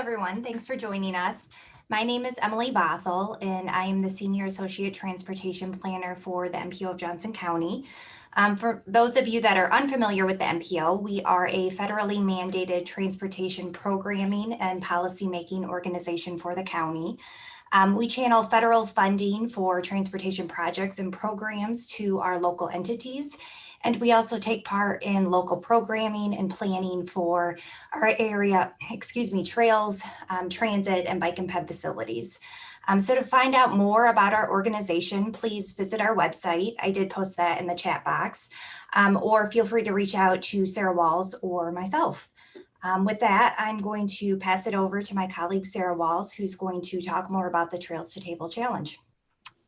everyone. Thanks for joining us. My name is Emily Bothell, and I am the Senior Associate Transportation Planner for the MPO of Johnson County. For those of you that are unfamiliar with the MPO, we are a federally mandated transportation programming and policymaking organization for the county. We channel federal funding for transportation projects and programs to our local entities. And we also take part in local programming and planning for our area, trails, transit, and bike and ped facilities. So to find out more about our organization, please visit our website. I did post that in the chat box, or feel free to reach out to Sarah Walls or myself. With that, I'm going to pass it over to my colleague, Sarah Walls, who's going to talk more about the Trails to Table Challenge.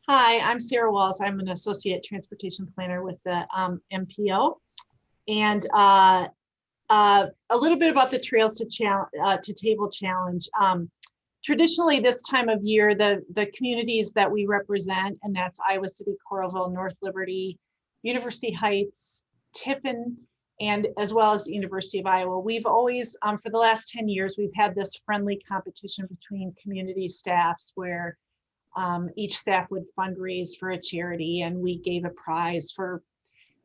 Hi, I'm Sarah Walls. I'm an associate transportation planner with the MPO. And a little bit about the Trails to Table Challenge. Traditionally, this time of year, the communities that we represent, and that's Iowa City, Coralville, North Liberty, University Heights, Tiffin, and as well as the University of Iowa. We've always, for the last 10 years, we've had this friendly competition between community staffs where each staff would fundraise for a charity, and we gave a prize for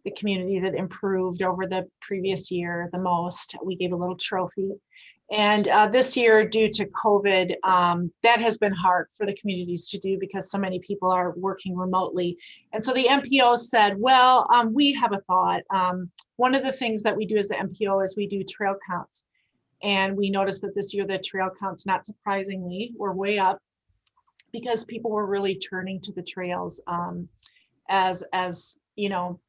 the community that improved over the previous year the most. We gave a little trophy. And this year, due to COVID, that has been hard for the communities to do because so many people are working remotely. And so the MPO said, well, we have a thought. One of the things that we do as the MPO is we do trail counts. And we noticed that this year the trail counts, not surprisingly, were way up, because people were really turning to the trails as you know,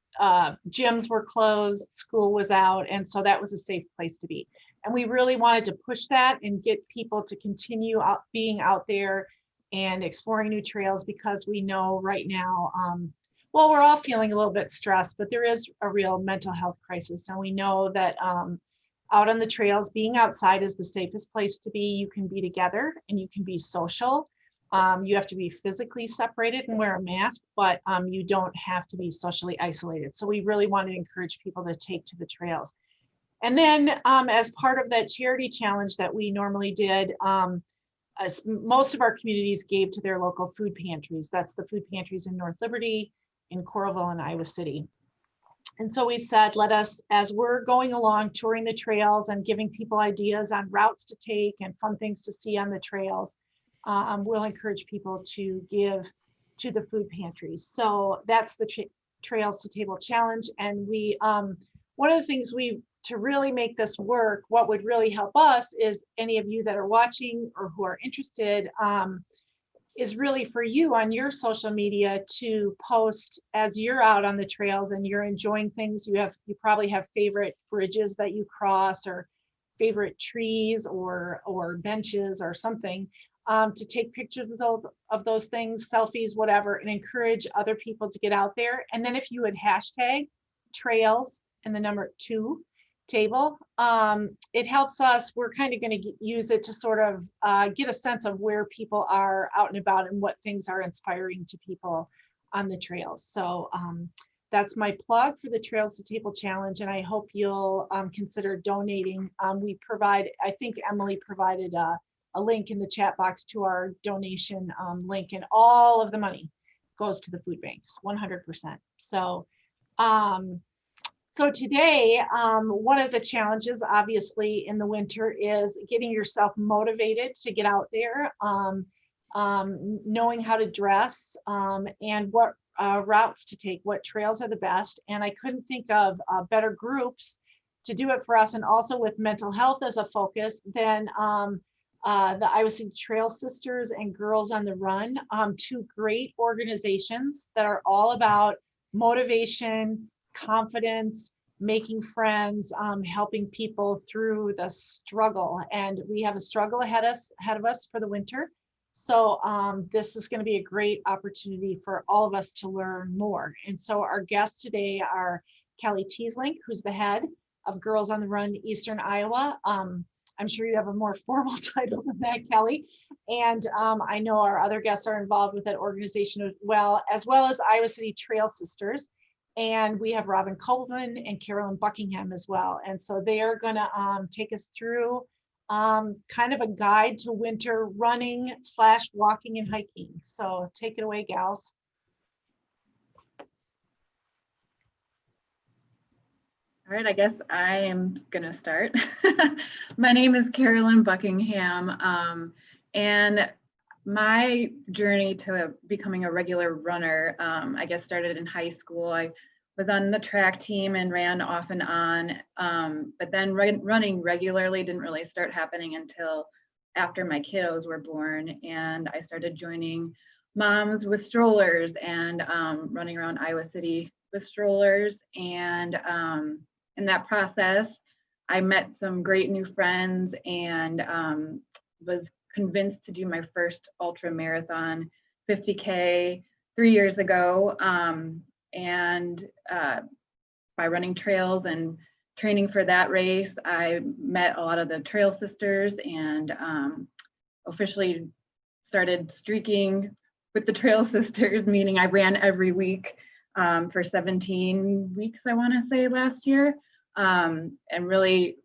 gyms were closed, school was out, and so that was a safe place to be. And we really wanted to push that and get people to continue being out there and exploring new trails, because we know right now, well, we're all feeling a little bit stressed, but there is a real mental health crisis. And we know that out on the trails, being outside is the safest place to be. You can be together and you can be social. You have to be physically separated and wear a mask, but you don't have to be socially isolated. So we really want to encourage people to take to the trails. And then as part of that charity challenge that we normally did, as most of our communities gave to their local food pantries. That's the food pantries in North Liberty, in Coralville, and Iowa City. And so we said, let us, as we're going along touring the trails and giving people ideas on routes to take and fun things to see on the trails, we'll encourage people to give to the food pantries. So that's the Trails to Table Challenge. And we, one of the things to really make this work, what would really help us is any of you that are watching or who are interested, is really for you on your social media to post as you're out on the trails and you're enjoying things. You probably have favorite bridges that you cross, or favorite trees or benches or something. To take pictures of those things, selfies, whatever, and encourage other people to get out there. And then if you would hashtag trails and the number 2 table, it helps us. We're kind of going to use it to sort of get a sense of where people are out and about and what things are inspiring to people on the trails. So that's my plug for the Trails to Table Challenge, and I hope you'll consider donating. We provide, I think Emily provided a link in the chat box to our donation link, and all of the money goes to the food banks, 100%. So, so today, one of the challenges, obviously, in the winter is getting yourself motivated to get out there, knowing how to dress, and what routes to take, what trails are the best. And I couldn't think of better groups to do it for us, and also with mental health as a focus, than the Iowa City Trail Sisters and Girls on the Run, 2 great organizations that are all about motivation, confidence, making friends, helping people through the struggle. And we have a struggle ahead of us for the winter. So this is going to be a great opportunity for all of us to learn more. And so our guests today are Kelly Teeslink, who's the head of Girls on the Run Eastern Iowa. I'm sure you have a more formal title than that, Kelly. And I know our other guests are involved with that organization as well as Iowa City Trail Sisters. And we have Robin Coleman and Carolyn Buckingham as well. And so they are going to take us through kind of a guide to winter running / walking and hiking. So take it away, gals. All right, I guess I am going to start. My name is Carolyn Buckingham, and my journey to becoming a regular runner, I guess, started in high school. I was on the track team and ran off and on, but then running regularly didn't really start happening until after my kiddos were born, and I started joining moms with strollers and running around Iowa City with strollers. And in that process, I met some great new friends and was convinced to do my first ultra marathon 50K 3 years ago. And by running trails and training for that race, I met a lot of the trail sisters and officially started streaking with the trail sisters, meaning I ran every week for 17 weeks, I want to say, last year, and really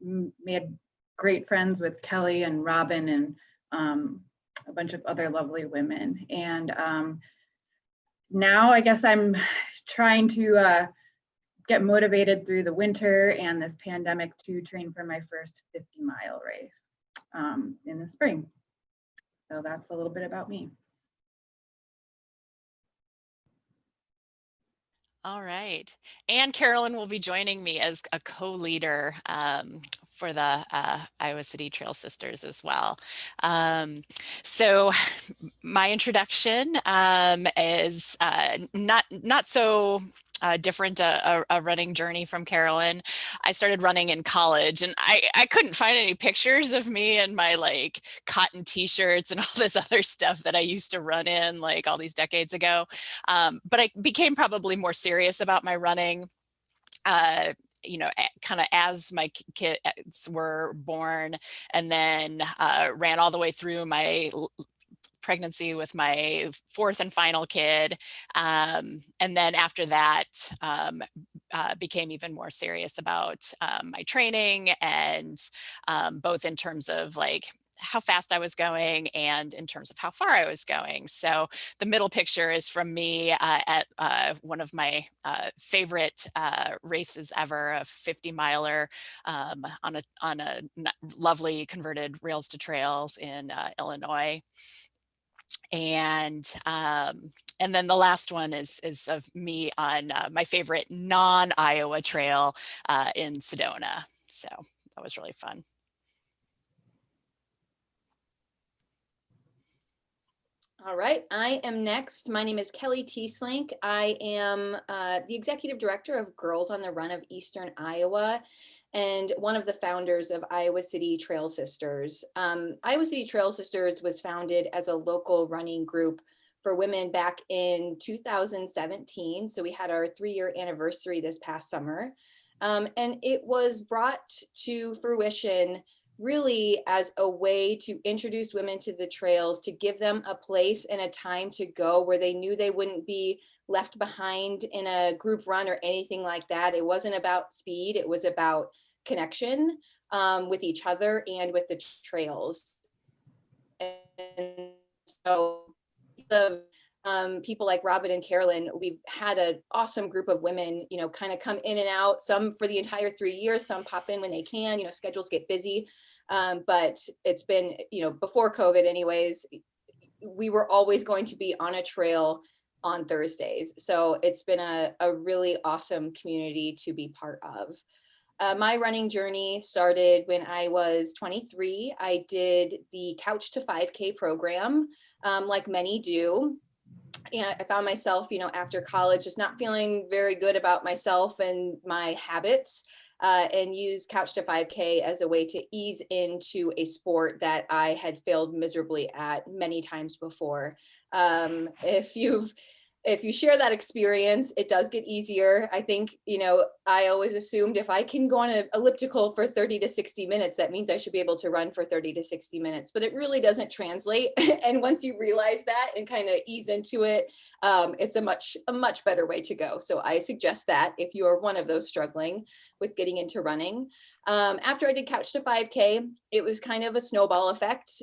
made great friends with Kelly and Robin and a bunch of other lovely women. And now I guess I'm trying to get motivated through the winter and this pandemic to train for my first 50-mile race in the spring. So that's a little bit about me. All right. And Carolyn will be joining me as a co-leader for the Iowa City Trail Sisters as well. So my introduction is not so different a running journey from Carolyn. I started running in college, and I couldn't find any pictures of me in my like cotton t-shirts and all this other stuff that I used to run in like all these decades ago. But I became probably more serious about my running kind of as my kids were born, and then ran all the way through my pregnancy with my fourth and final kid. And then after that, became even more serious about my training, and both in terms of like how fast I was going and in terms of how far I was going. So the middle picture is from me at one of my favorite races ever, a 50-miler on a lovely converted rails to trails in Illinois. And then the last one is of me on my favorite non-Iowa trail in Sedona. So that was really fun. All right, I am next. My name is Kelly Teeslink. I am the executive director of Girls on the Run of Eastern Iowa and one of the founders of Iowa City Trail Sisters. Iowa City Trail Sisters was founded as a local running group for women back in 2017. So we had our 3-year anniversary this past summer. And it was brought to fruition really as a way to introduce women to the trails, to give them a place and a time to go where they knew they wouldn't be left behind in a group run or anything like that. It wasn't about speed, it was about connection with each other and with the trails. And so the people like Robin and Carolyn, we've had an awesome group of women, kind of come in and out, some for the entire 3 years, some pop in when they can, schedules get busy. But it's been, before COVID anyways, we were always going to be on a trail on Thursdays. So it's been a really awesome community to be part of. My running journey started when I was 23. I did the Couch to 5K program, like many do. And I found myself, after college, just not feeling very good about myself and my habits, and used Couch to 5K as a way to ease into a sport that I had failed miserably at many times before. If you share that experience, it does get easier. I think, I always assumed if I can go on an elliptical for 30 to 60 minutes, that means I should be able to run for 30 to 60 minutes, but it really doesn't translate. And once you realize that and kind of ease into it, it's a much better way to go. So I suggest that if you are one of those struggling with getting into running. After I did Couch to 5K, it was kind of a snowball effect.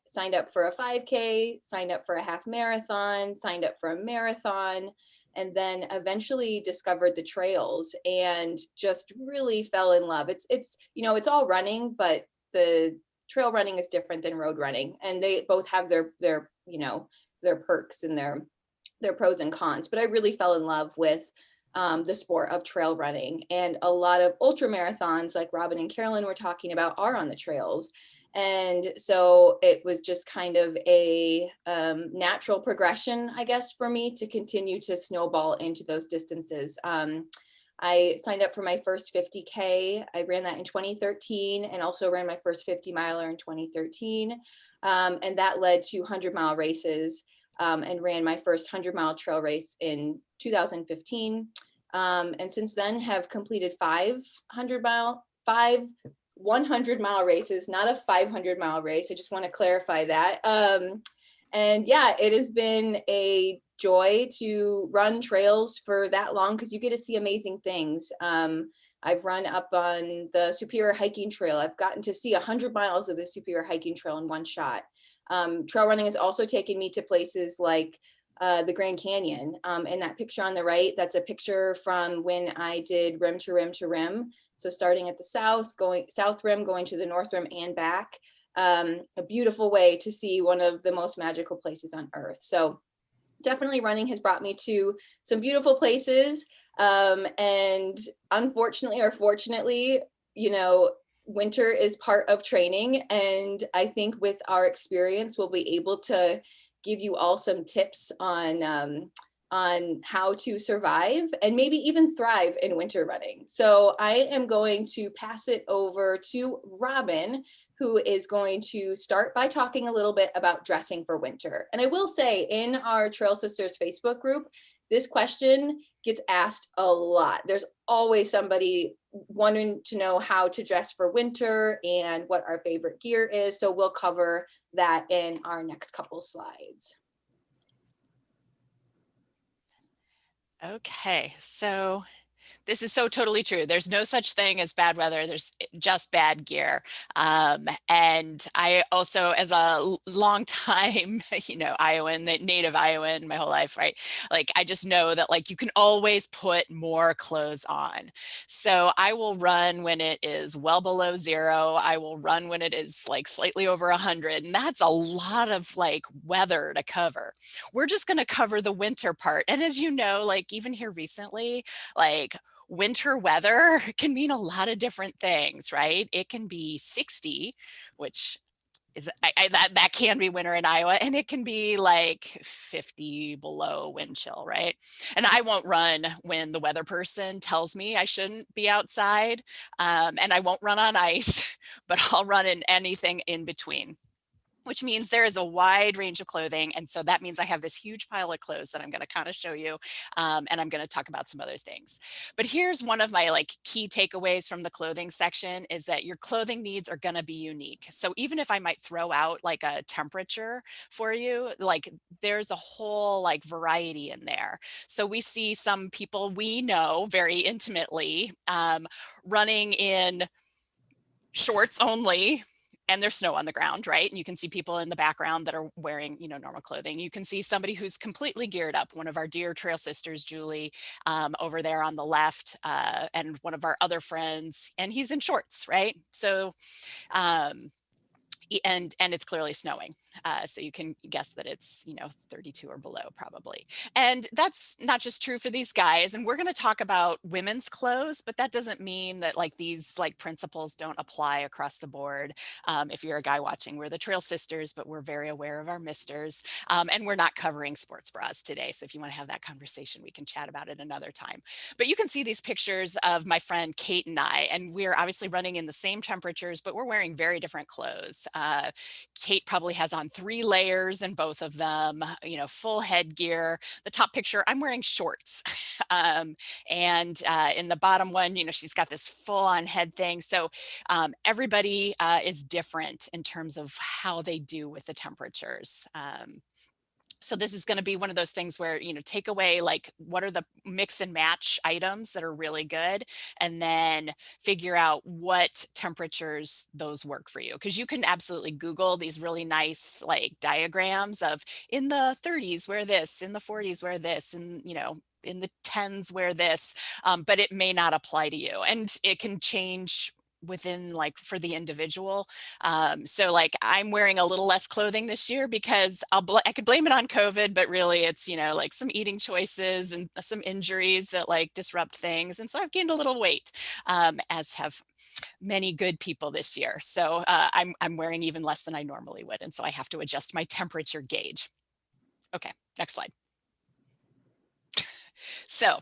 Signed up for a 5K, signed up for a half marathon, signed up for a marathon, and then eventually discovered the trails and just really fell in love. It's you know, it's all running, but the trail running is different than road running, and they both have their you know, their perks and their pros and cons. But I really fell in love with the sport of trail running, and a lot of ultra marathons like Robin and Carolyn were talking about are on the trails. And so it was just kind of a natural progression, I guess, for me to continue to snowball into those distances. I signed up for my first 50K. I ran that in 2013 and also ran my first 50 miler in 2013. And that led to 100-mile races, and ran my first 100-mile trail race in 2015. And since then have completed 100-mile races, not a 500-mile race. I just want to clarify that. And yeah, it has been a joy to run trails for that long because you get to see amazing things. I've run up on the Superior Hiking Trail. I've gotten to see 100 miles of the Superior Hiking Trail in one shot. Trail running has also taken me to places like the Grand Canyon. And that picture on the right, that's a picture from when I did rim to rim to rim. So starting at the south rim, going to the north rim and back. A beautiful way to see one of the most magical places on earth. So definitely running has brought me to some beautiful places. And unfortunately or fortunately, you know, winter is part of training. And I think with our experience, we'll be able to give you all some tips on how to survive and maybe even thrive in winter running. So I am going to pass it over to Robin, who is going to start by talking a little bit about dressing for winter. And I will say, in our Trail Sisters Facebook group, this question gets asked a lot. There's always somebody wanting to know how to dress for winter and what our favorite gear is. So we'll cover that in our next couple slides. Okay, so this is so totally true. There's no such thing as bad weather. There's just bad gear. And I also, as a long time, you know, Iowan, native Iowan my whole life, right? Like, I just know that like you can always put more clothes on. So I will run when it is well below 0. I will run when it is like slightly over 100. And that's a lot of like weather to cover. We're just going to cover the winter part. And as you know, like even here recently, like winter weather can mean a lot of different things, right? It can be 60, which is that can be winter in Iowa, and it can be like 50 below wind chill, right? And I won't run when the weather person tells me I shouldn't be outside, and I won't run on ice, but I'll run in anything in between, which means there is a wide range of clothing. And so that means I have this huge pile of clothes that I'm going to kind of show you. And I'm going to talk about some other things. But here's one of my like key takeaways from the clothing section is that your clothing needs are going to be unique. So even if I might throw out like a temperature for you, like there's a whole like variety in there. So we see some people we know very intimately running in shorts only, and there's snow on the ground, right? And you can see people in the background that are wearing, you know, normal clothing. You can see somebody who's completely geared up, one of our dear trail sisters, Julie, over there on the left, and one of our other friends, and he's in shorts, right? So, and it's clearly snowing. So you can guess that it's, you know, 32 or below probably. And that's not just true for these guys. And we're going to talk about women's clothes, but that doesn't mean that like these like principles don't apply across the board. If you're a guy watching, we're the Trail Sisters, but we're very aware of our misters. And we're not covering sports bras today. So if you want to have that conversation, we can chat about it another time. But you can see these pictures of my friend Kate and I, and we're obviously running in the same temperatures, but we're wearing very different clothes. Kate probably has on 3 layers in both of them, you know, full headgear. The top picture, I'm wearing shorts. And in the bottom one, you know, she's got this full on head thing. So everybody is different in terms of how they do with the temperatures. So this is going to be one of those things where, you know, take away like what are the mix and match items that are really good, and then figure out what temperatures those work for you. Because you can absolutely Google these really nice like diagrams of in the 30s wear this, in the 40s wear this, and you know, in the 10s wear this, but it may not apply to you, and it can change within like for the individual. So like I'm wearing a little less clothing this year because I could blame it on COVID, but really it's, you know, like some eating choices and some injuries that like disrupt things. And so I've gained a little weight, as have many good people this year. So I'm wearing even less than I normally would. And so I have to adjust my temperature gauge. Okay, next slide. So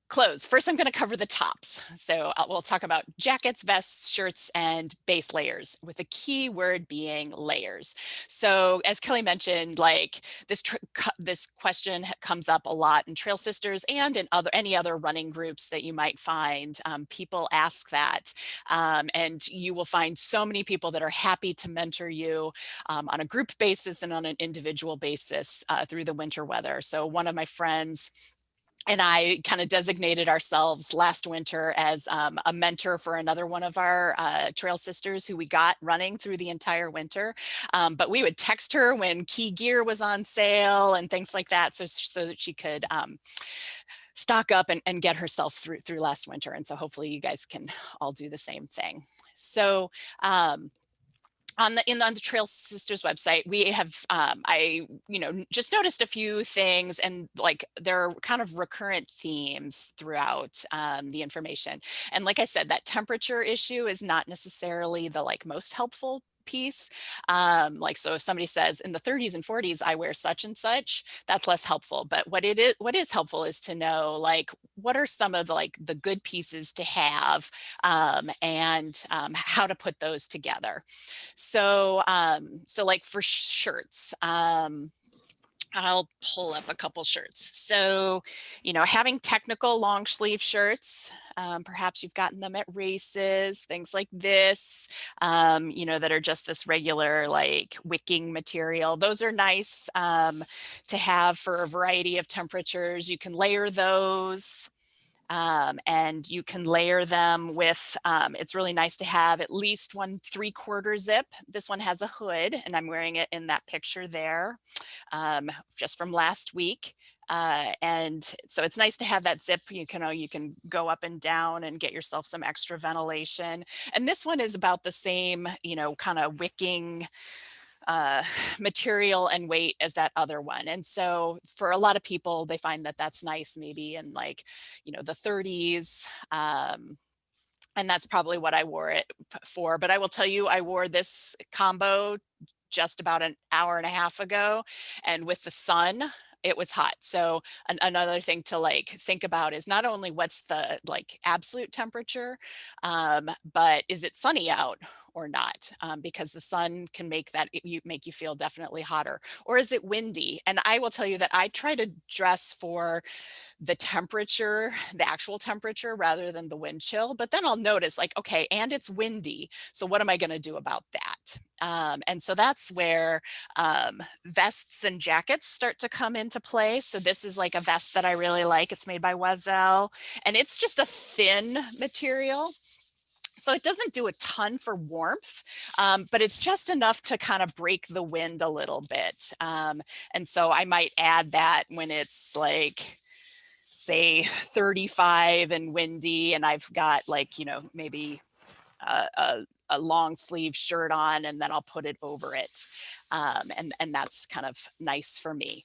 clothes. First, I'm going to cover the tops. So we'll talk about jackets, vests, shirts, and base layers, with the key word being layers. So as Kelly mentioned, like this question comes up a lot in Trail Sisters and in any other running groups that you might find. People ask that, and you will find so many people that are happy to mentor you on a group basis and on an individual basis through the winter weather. So one of my friends and I kind of designated ourselves last winter as a mentor for another one of our Trail Sisters who we got running through the entire winter. But we would text her when key gear was on sale and things like that, so that she could stock up and get herself through last winter. And so hopefully you guys can all do the same thing. So on the Trail Sisters website, we have, I, you know, just noticed a few things, and like there are kind of recurrent themes throughout the information. And like I said, that temperature issue is not necessarily the like most helpful piece. Like, so if somebody says in the 30s and 40s, I wear such and such, that's less helpful. But what is helpful is to know, like, what are some of the, like the good pieces to have, and how to put those together. So, so like for shirts, I'll pull up a couple shirts. So, you know, having technical long sleeve shirts, perhaps you've gotten them at races, things like this, you know, that are just this regular like wicking material. Those are nice to have for a variety of temperatures. You can layer those. And you can layer them with, it's really nice to have at least 1 3/4 zip. This one has a hood, and I'm wearing it in that picture there, just from last week. And so it's nice to have that zip. You can go up and down and get yourself some extra ventilation. And this one is about the same, you know, kind of wicking material and weight as that other one. And so for a lot of people, they find that that's nice, maybe in like, you know, the 30s. And that's probably what I wore it for. But I will tell you, I wore this combo just about an hour and a half ago, and with the sun, it was hot. So another thing to like think about is not only what's the like absolute temperature, but is it sunny out or not? Because the sun can make you feel definitely hotter. Or is it windy? And I will tell you that I try to dress for the temperature, the actual temperature, rather than the wind chill. But then I'll notice like, okay, and it's windy. So what am I going to do about that? And so that's where vests and jackets start to come into play. So this is like a vest that I really like. It's made by Wazelle, and it's just a thin material. So it doesn't do a ton for warmth, but it's just enough to kind of break the wind a little bit. And so I might add that when it's like, say 35 and windy, and I've got like, you know, maybe a long sleeve shirt on, and then I'll put it over it. And that's kind of nice for me.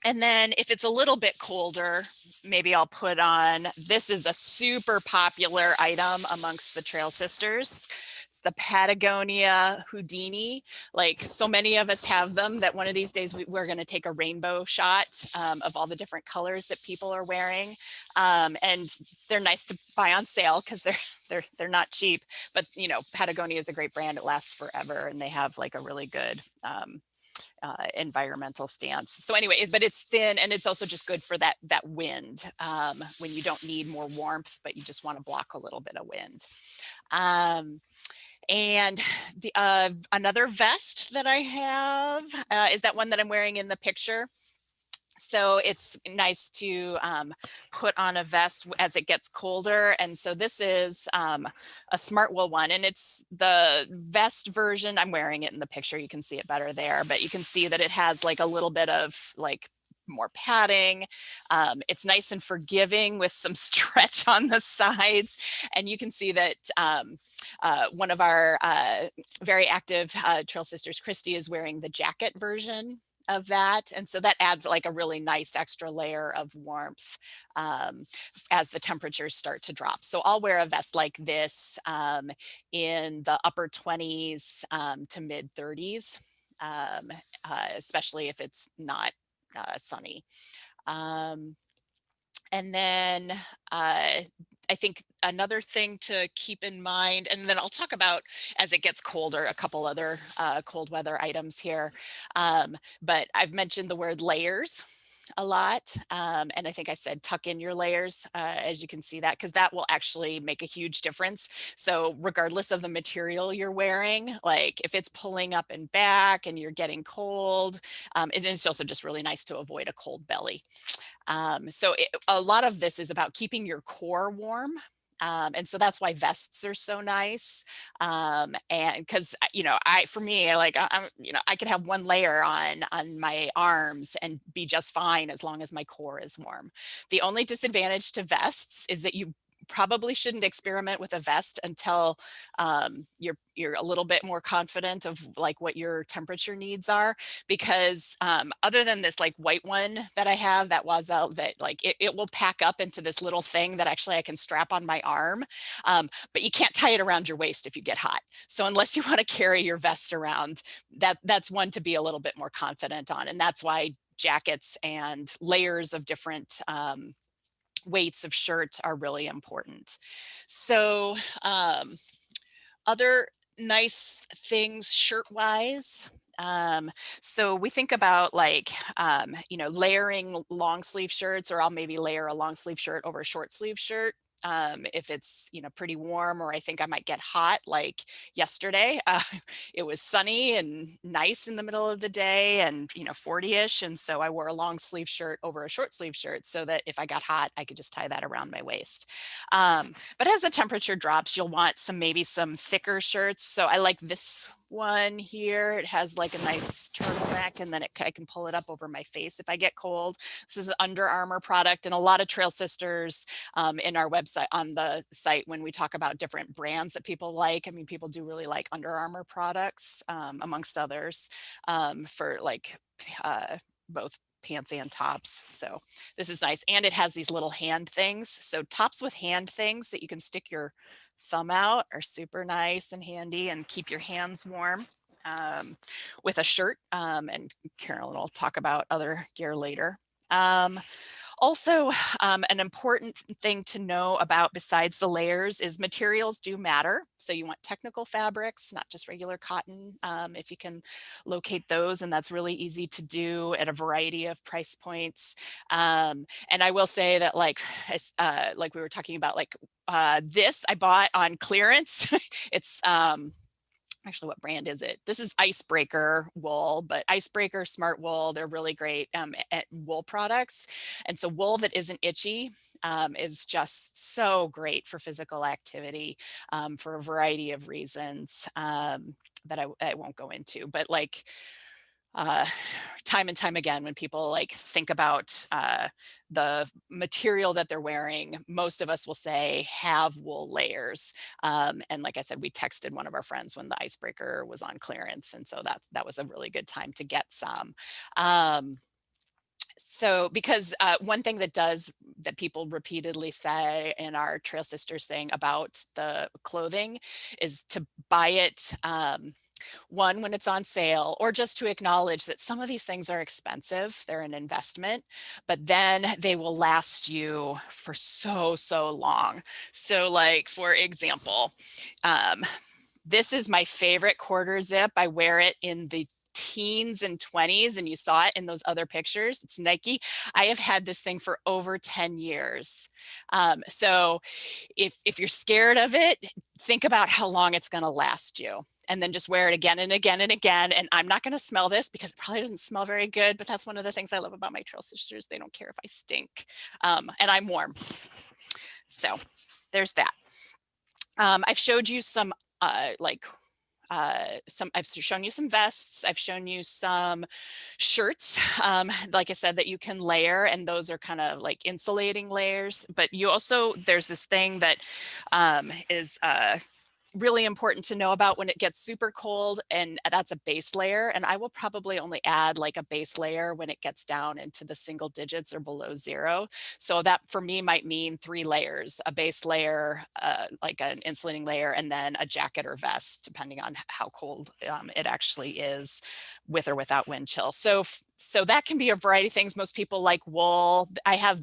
And then if it's a little bit colder, maybe I'll put on, this is a super popular item amongst the Trail Sisters. It's the Patagonia Houdini. Like, so many of us have them that one of these days we're going to take a rainbow shot of all the different colors that people are wearing. And they're nice to buy on sale because they're not cheap. But, you know, Patagonia is a great brand. It lasts forever, and they have like a really good environmental stance. So anyway, but it's thin, and it's also just good for that wind when you don't need more warmth, but you just want to block a little bit of wind. And the another vest that I have is that one that I'm wearing in the picture. So it's nice to put on a vest as it gets colder. And so this is a smart wool one, and it's the vest version. I'm wearing it in the picture. You can see it better there, but you can see that it has like a little bit of like more padding. It's nice and forgiving with some stretch on the sides. And you can see that one of our very active Trail Sisters, Christy, is wearing the jacket version of that. And so that adds like a really nice extra layer of warmth as the temperatures start to drop. So I'll wear a vest like this in the upper 20s to mid 30s, especially if it's not sunny. And then I think another thing to keep in mind, and then I'll talk about as it gets colder, a couple other cold weather items here. But I've mentioned the word layers a lot. And I think I said tuck in your layers, as you can see that, because that will actually make a huge difference. So regardless of the material you're wearing, like if it's pulling up and back and you're getting cold, it's also just really nice to avoid a cold belly. So a lot of this is about keeping your core warm. And so that's why vests are so nice. And because, for me, like, I could have one layer on my arms and be just fine as long as my core is warm. The only disadvantage to vests is that you probably shouldn't experiment with a vest until you're a little bit more confident of like what your temperature needs are, because other than this like white one that I have that was out, that like it will pack up into this little thing that actually I can strap on my arm, but you can't tie it around your waist if you get hot. So unless you want to carry your vest around, that's one to be a little bit more confident on. And that's why jackets and layers of different weights of shirts are really important. So other nice things shirt wise. So we think about like, layering long sleeve shirts, or I'll maybe layer a long sleeve shirt over a short sleeve shirt. If it's, pretty warm, or I think I might get hot, like yesterday, it was sunny and nice in the middle of the day and, 40-ish. And so I wore a long sleeve shirt over a short sleeve shirt so that if I got hot, I could just tie that around my waist. But as the temperature drops, you'll want maybe some thicker shirts. So I like this one here. It has like a nice turtleneck, and then I can pull it up over my face if I get cold. This is an Under Armour product, and a lot of Trail Sisters in our website, on the site, when we talk about different brands that people like, I mean, people do really like Under Armour products, amongst others, for like both pants and tops. So this is nice. And it has these little hand things. So tops with hand things that you can stick your thumb out are super nice and handy and keep your hands warm with a shirt. And Carolyn will talk about other gear later. Also, an important thing to know about besides the layers is materials do matter. So you want technical fabrics, not just regular cotton, if you can locate those, and that's really easy to do at a variety of price points. And I will say that like we were talking about, like this I bought on clearance. It's actually, what brand is it? This is Icebreaker wool, but Icebreaker Smart Wool, they're really great at wool products. And so wool that isn't itchy is just so great for physical activity for a variety of reasons that I won't go into. But like time and time again, when people like think about the material that they're wearing, most of us will say have wool layers. And like I said, we texted one of our friends when the Icebreaker was on clearance, and so that was a really good time to get some. So because one thing that people repeatedly say, and our Trail Sisters saying about the clothing, is to buy it one, when it's on sale, or just to acknowledge that some of these things are expensive, they're an investment, but then they will last you for so long. So like, for example, this is my favorite quarter zip. I wear it in the teens and 20s, and you saw it in those other pictures, it's Nike. I have had this thing for over 10 years. So if you're scared of it, think about how long it's going to last you, and then just wear it again and again and again. And I'm not going to smell this because it probably doesn't smell very good, but that's one of the things I love about my trail sisters. They don't care if I stink, and I'm warm. So there's that. I've showed you some I've shown you some vests. I've shown you some shirts, like I said, that you can layer, and those are kind of like insulating layers. But you also, there's this thing that is really important to know about when it gets super cold, and that's a base layer. And I will probably only add like a base layer when it gets down into the single digits or below 0. So that for me might mean 3 layers: a base layer, like an insulating layer, and then a jacket or vest, depending on how cold it actually is, with or without wind chill. So that can be a variety of things. Most people like wool. I have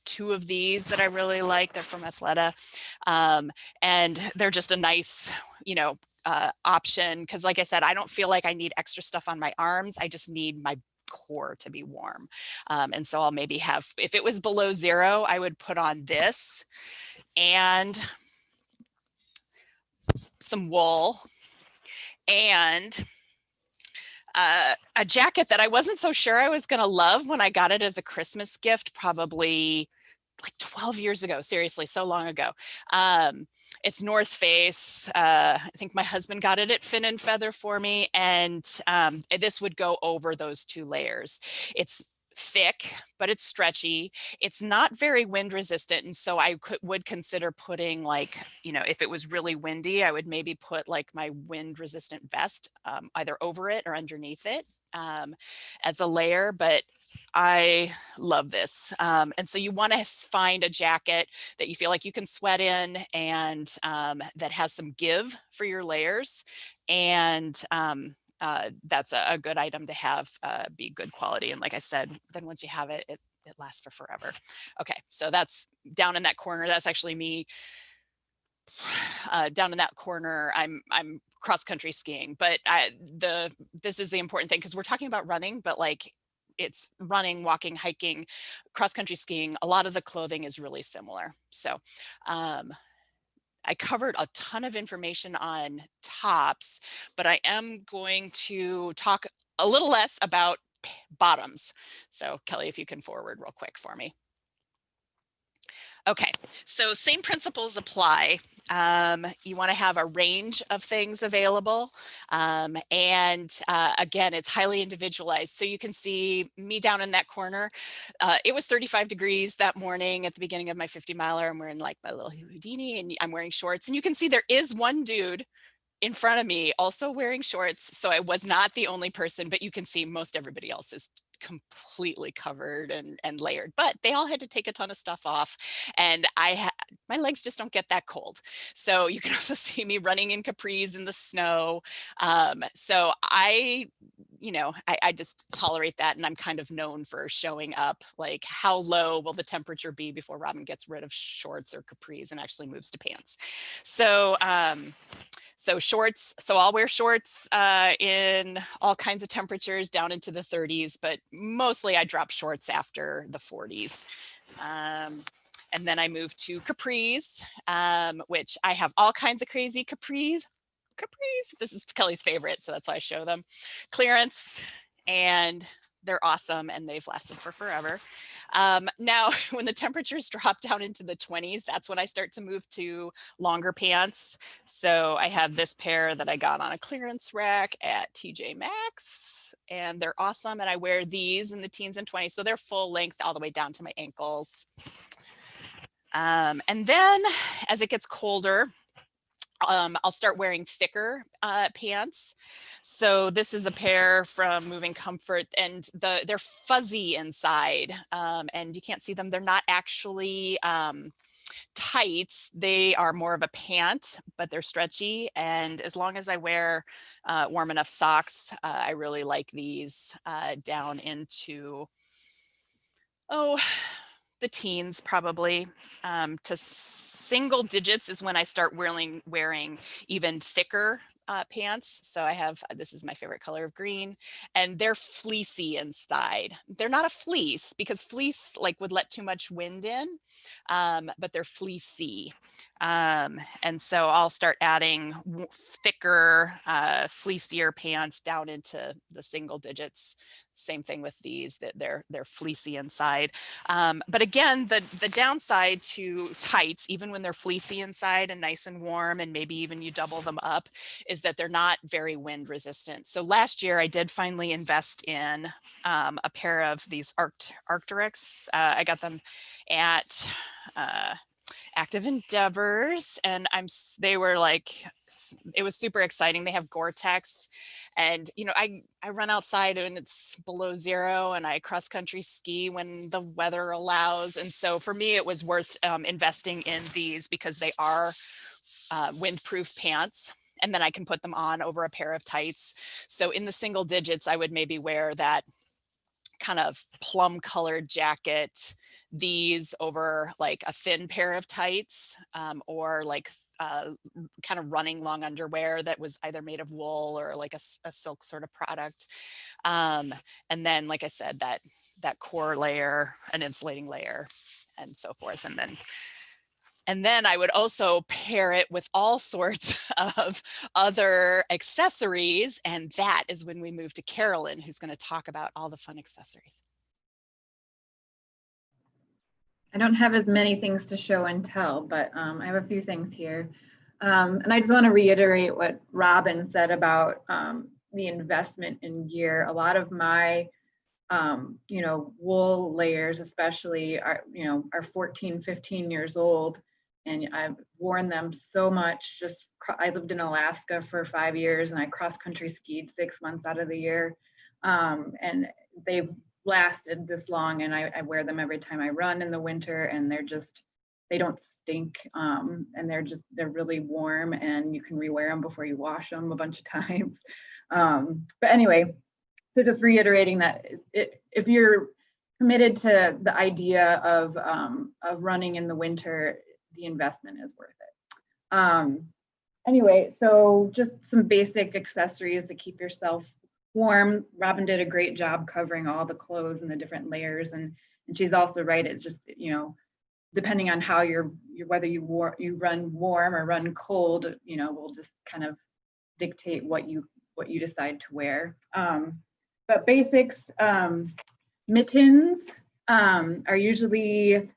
2 of these that I really like. They're from Athleta. And they're just a nice, option. Cause like I said, I don't feel like I need extra stuff on my arms. I just need my core to be warm. And so I'll maybe have, if it was below 0, I would put on this and some wool and a jacket that I wasn't so sure I was going to love when I got it as a Christmas gift, probably like 12 years ago. Seriously, so long ago. It's North Face. I think my husband got it at Fin and Feather for me, and this would go over those 2 layers. It's thick, but it's stretchy. It's not very wind resistant, and so I would consider putting, like, if it was really windy, I would maybe put like my wind resistant vest either over it or underneath it as a layer. But I love this. And so you want to find a jacket that you feel like you can sweat in, and that has some give for your layers. And that's a good item to have, be good quality. And like I said, then once you have it, it lasts for forever. Okay, so that's down in that corner. That's actually me. Down in that corner, I'm cross country skiing. But this is the important thing, because we're talking about running, but like, it's running, walking, hiking, cross country skiing. A lot of the clothing is really similar. So I covered a ton of information on tops, but I am going to talk a little less about bottoms. So Kelly, if you can forward real quick for me. Okay, so same principles apply. You want to have a range of things available. And again, it's highly individualized. So you can see me down in that corner. It was 35 degrees that morning at the beginning of my 50 miler. I'm wearing like my little Houdini, and I'm wearing shorts. And you can see there is one dude in front of me also wearing shorts. So I was not the only person, but you can see most everybody else is completely covered and layered, but they all had to take a ton of stuff off. And my legs just don't get that cold. So you can also see me running in capris in the snow. So I just tolerate that. And I'm kind of known for showing up, like, how low will the temperature be before Robin gets rid of shorts or capris and actually moves to pants. So shorts, so I'll wear shorts in all kinds of temperatures down into the 30s, but mostly I drop shorts after the 40s. And then I move to capris, which I have all kinds of crazy capris. This is Kelly's favorite, so that's why I show them. Clearance, and they're awesome, and they've lasted for forever. Now, when the temperatures drop down into the 20s, that's when I start to move to longer pants. So I have this pair that I got on a clearance rack at TJ Maxx, and they're awesome. And I wear these in the teens and 20s. So they're full length all the way down to my ankles. And then as it gets colder, I'll start wearing thicker pants. So this is a pair from Moving Comfort, and they're fuzzy inside, and you can't see them. They're not actually tights. They are more of a pant, but they're stretchy. And as long as I wear warm enough socks, I really like these down into, the teens probably. To single digits is when I start wearing even thicker pants. So I have, this is my favorite color of green, and they're fleecy inside. They're not a fleece because fleece like would let too much wind in, but they're fleecy. And so I'll start adding thicker, fleecier pants down into the single digits. Same thing with these, that they're fleecy inside. But again, the downside to tights, even when they're fleecy inside and nice and warm, and maybe even you double them up, is that they're not very wind resistant. So last year I did finally invest in a pair of these Arc'teryx. I got them at Active Endeavors, and they were like, it was super exciting. They have Gore-Tex, and you know, I run outside and it's below zero, and I cross country ski when the weather allows, and so for me it was worth investing in these because they are windproof pants, and then I can put them on over a pair of tights. So in the single digits I would maybe wear that kind of plum colored jacket, these over like a thin pair of tights, or like kind of running long underwear that was either made of wool or like a silk sort of product. And then, like I said, that core layer, an insulating layer, and so forth. And then I would also pair it with all sorts of other accessories. And that is when we move to Carolyn, who's going to talk about all the fun accessories. I don't have as many things to show and tell, but I have a few things here. And I just want to reiterate what Robin said about the investment in gear. A lot of my wool layers especially are 14, 15 years old, and I've worn them so much. I lived in Alaska for 5 years, and I cross country skied 6 months out of the year, and they've lasted this long, and I wear them every time I run in the winter, and they don't stink, and they're really warm, and you can rewear them before you wash them a bunch of times. But anyway, so just reiterating that if you're committed to the idea of running in the winter, the investment is worth it. Anyway, so just some basic accessories to keep yourself warm. Robin did a great job covering all the clothes and the different layers, and she's also right. It's just, depending on how whether you run warm or run cold, will just kind of dictate what you decide to wear. But basics, mittens are usually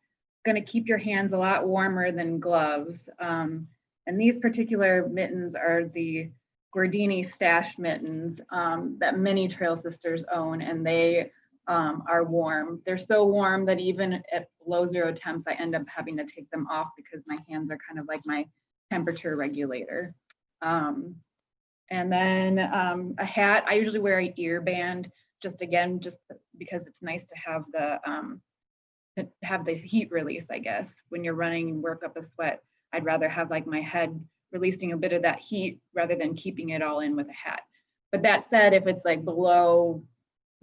going to keep your hands a lot warmer than gloves. And these particular mittens are the Gordini Stash mittens that many Trail Sisters own, and they are warm. They're so warm that even at below zero temps, I end up having to take them off because my hands are kind of like my temperature regulator. And then a hat. I usually wear an ear band, just because it's nice to have the heat release, I guess. When you're running and work up a sweat, I'd rather have like my head releasing a bit of that heat rather than keeping it all in with a hat. But that said, if it's like below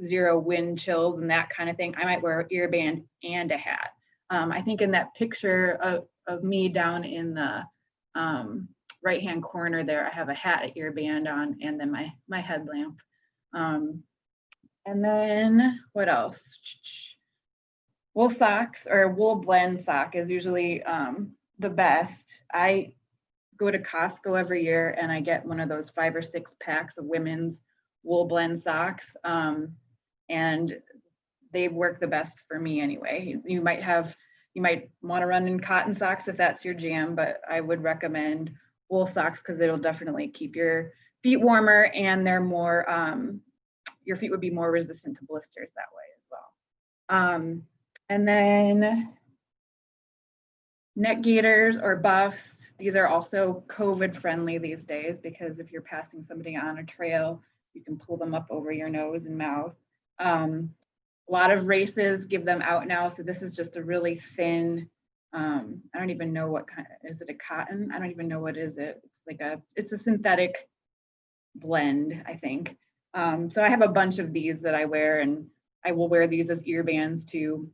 zero wind chills and that kind of thing, I might wear an ear band and a hat. I think in that picture of me down in the right-hand corner there, I have a hat, an ear band on, and then my headlamp. And then what else? Wool socks or wool blend sock is usually the best. I go to Costco every year and I get one of those 5 or 6 packs of women's wool blend socks, and they work the best for me anyway. You might want to run in cotton socks if that's your jam, but I would recommend wool socks because it'll definitely keep your feet warmer, and they're more, your feet would be more resistant to blisters that way as well. And then neck gaiters or buffs. These are also COVID friendly these days because if you're passing somebody on a trail, you can pull them up over your nose and mouth. A lot of races give them out now. So this is just a really thin, I don't even know what kind, is it a cotton? I don't even know what is it. It's a synthetic blend, I think. So I have a bunch of these that I wear, and I will wear these as ear bands too.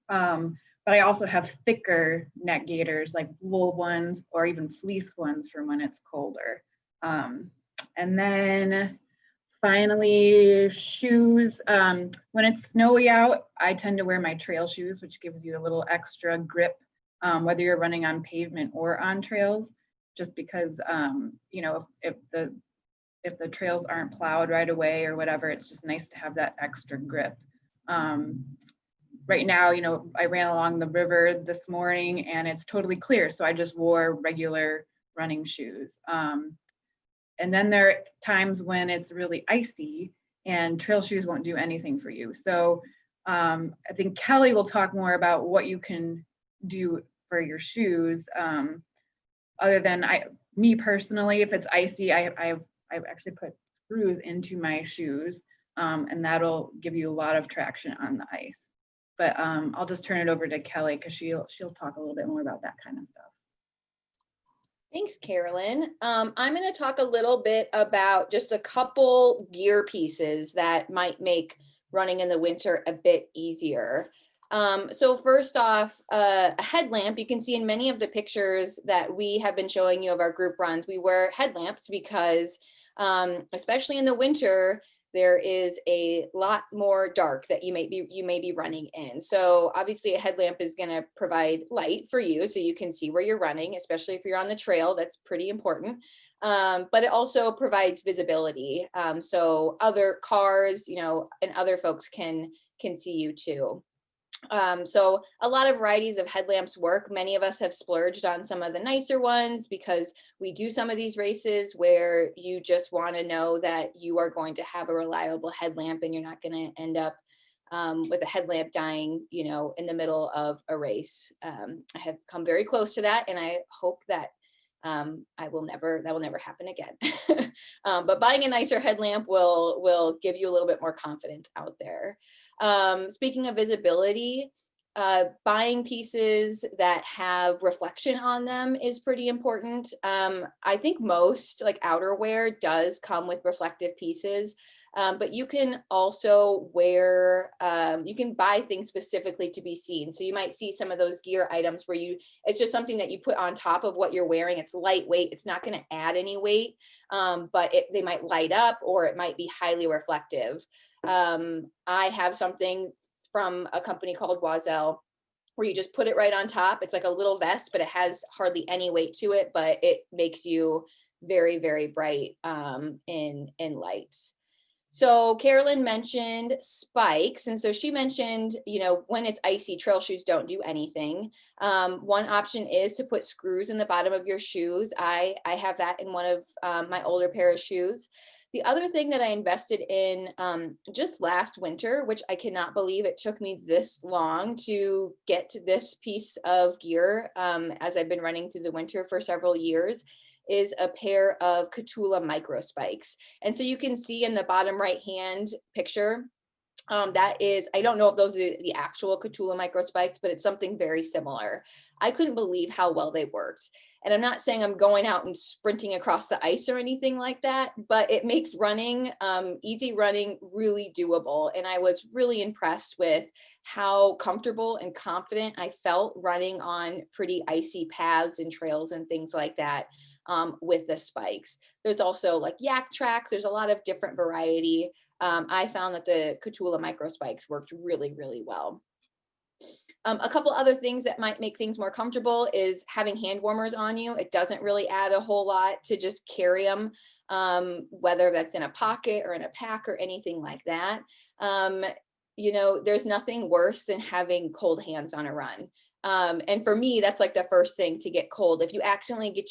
But I also have thicker neck gaiters, like wool ones or even fleece ones for when it's colder. And then finally, shoes. When it's snowy out, I tend to wear my trail shoes, which gives you a little extra grip, whether you're running on pavement or on trails, just because, you know, if the trails aren't plowed right away or whatever, it's just nice to have that extra grip. Right now, you know, I ran along the river this morning and it's totally clear, so I just wore regular running shoes. And then there are times when it's really icy and trail shoes won't do anything for you. So I think Kelly will talk more about what you can do for your shoes. Other than me personally, if it's icy, I've actually put screws into my shoes, and that'll give you a lot of traction on the ice. But I'll just turn it over to Kelly because she'll talk a little bit more about that kind of stuff. Thanks, Carolyn. I'm going to talk a little bit about just a couple gear pieces that might make running in the winter a bit easier. So first off, a headlamp. You can see in many of the pictures that we have been showing you of our group runs, we wear headlamps because especially in the winter, there is a lot more dark that you may be running in. So obviously a headlamp is going to provide light for you so you can see where you're running, especially if you're on the trail. That's pretty important. But it also provides visibility. So other cars, you know, and other folks can see you too. So a lot of varieties of headlamps work. Many of us have splurged on some of the nicer ones because we do some of these races where you just want to know that you are going to have a reliable headlamp and you're not going to end up with a headlamp dying, you know, in the middle of a race. I have come very close to that, and I hope that that will never happen again. But buying a nicer headlamp will give you a little bit more confidence out there. Speaking of visibility, buying pieces that have reflection on them is pretty important. I think most like outerwear does come with reflective pieces, but you can also wear, you can buy things specifically to be seen. So you might see some of those gear items where it's just something that you put on top of what you're wearing. It's lightweight. It's not going to add any weight, but they might light up or it might be highly reflective. I have something from a company called Oiselle where you just put it right on top. It's like a little vest, but it has hardly any weight to it, but it makes you very, very bright in lights. So Carolyn mentioned spikes. And so she mentioned, you know, when it's icy, trail shoes don't do anything. One option is to put screws in the bottom of your shoes. I have that in one of my older pair of shoes. The other thing that I invested in just last winter, which I cannot believe it took me this long to get to this piece of gear as I've been running through the winter for several years, is a pair of Katula micro spikes. And so you can see in the bottom right hand picture, that is, I don't know if those are the actual Katula micro spikes, but it's something very similar. I couldn't believe how well they worked. And I'm not saying I'm going out and sprinting across the ice or anything like that, but it makes running, easy running, really doable. And I was really impressed with how comfortable and confident I felt running on pretty icy paths and trails and things like that with the spikes. There's also like yak tracks. There's a lot of different variety. I found that the Katula micro spikes worked really, really well. A couple other things that might make things more comfortable is having hand warmers on you. It doesn't really add a whole lot to just carry them, whether that's in a pocket or in a pack or anything like that. You know, there's nothing worse than having cold hands on a run. And for me, that's like the first thing to get cold. If you accidentally get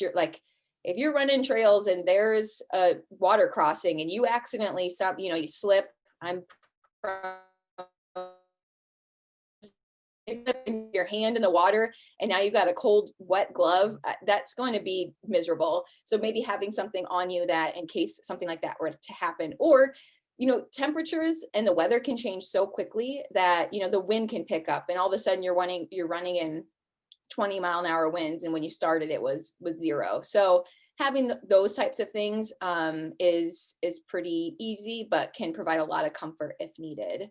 if you're running trails and there's a water crossing and you accidentally, you slip, your hand in the water and now you've got a cold, wet glove, that's going to be miserable. So maybe having something on you that in case something like that were to happen, or, temperatures and the weather can change so quickly that, the wind can pick up and all of a sudden you're running in 20-mile-an-hour winds. And when you started, it was 0. So having those types of things is pretty easy, but can provide a lot of comfort if needed.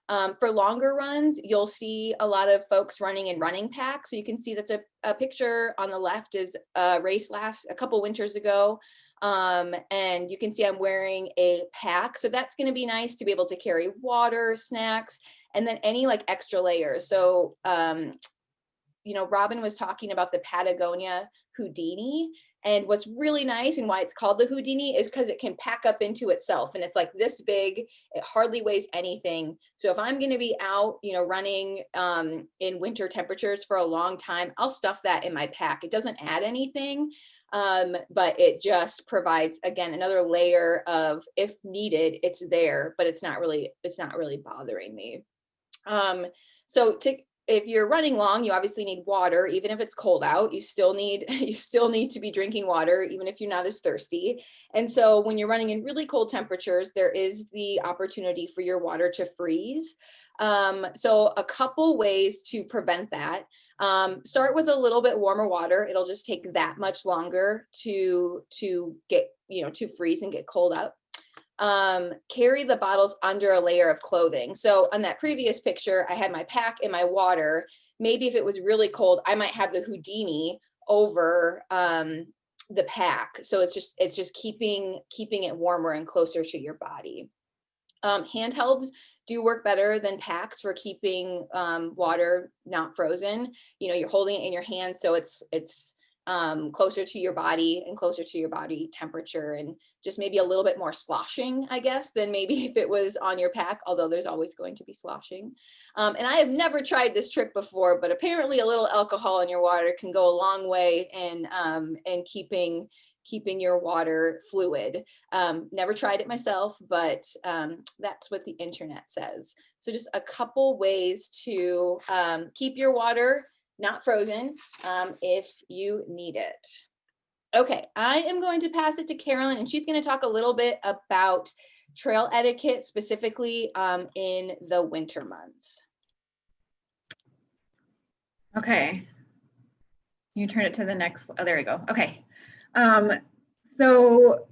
For longer runs, you'll see a lot of folks running in running packs. So you can see that's a picture on the left is a race a couple winters ago. And you can see I'm wearing a pack. So that's going to be nice to be able to carry water, snacks, and then any like extra layers. So, you know, Robin was talking about the Patagonia Houdini. And what's really nice and why it's called the Houdini is because it can pack up into itself. And it's like this big, it hardly weighs anything. So if I'm going to be out, you know, running in winter temperatures for a long time, I'll stuff that in my pack. It doesn't add anything, but it just provides, again, another layer of, if needed, it's there, but it's not really bothering me. So if you're running long, you obviously need water. Even if it's cold out, you still need to be drinking water, even if you're not as thirsty. And so when you're running in really cold temperatures, there is the opportunity for your water to freeze. So a couple ways to prevent that. Start with a little bit warmer water. It'll just take that much longer to get, you know, to freeze and get cold up. Carry the bottles under a layer of clothing. So on that previous picture, I had my pack and my water. Maybe if it was really cold, I might have the Houdini over the pack. So it's just keeping it warmer and closer to your body. Handhelds do work better than packs for keeping water not frozen. You know, you're holding it in your hand, so it's closer to your body and closer to your body temperature, and just maybe a little bit more sloshing, I guess, than maybe if it was on your pack, although there's always going to be sloshing. And I have never tried this trick before, but apparently a little alcohol in your water can go a long way in keeping your water fluid. Never tried it myself, but that's what the internet says. So just a couple ways to keep your water not frozen if you need it. Okay, I am going to pass it to Carolyn, and she's going to talk a little bit about trail etiquette, specifically in the winter months. Okay. You turn it to the next, oh, there we go. Okay. So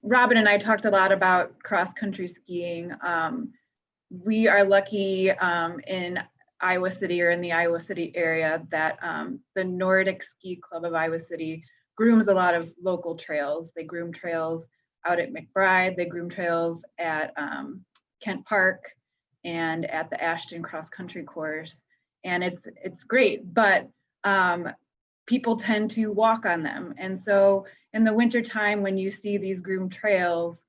Robin and I talked a lot about cross-country skiing. We are lucky in Iowa City, or in the Iowa City area, that the Nordic Ski Club of Iowa City grooms a lot of local trails. They groom trails out at McBride, they groom trails at Kent Park and at the Ashton Cross Country Course. And it's great, but people tend to walk on them. And so in the wintertime, when you see these groomed trails,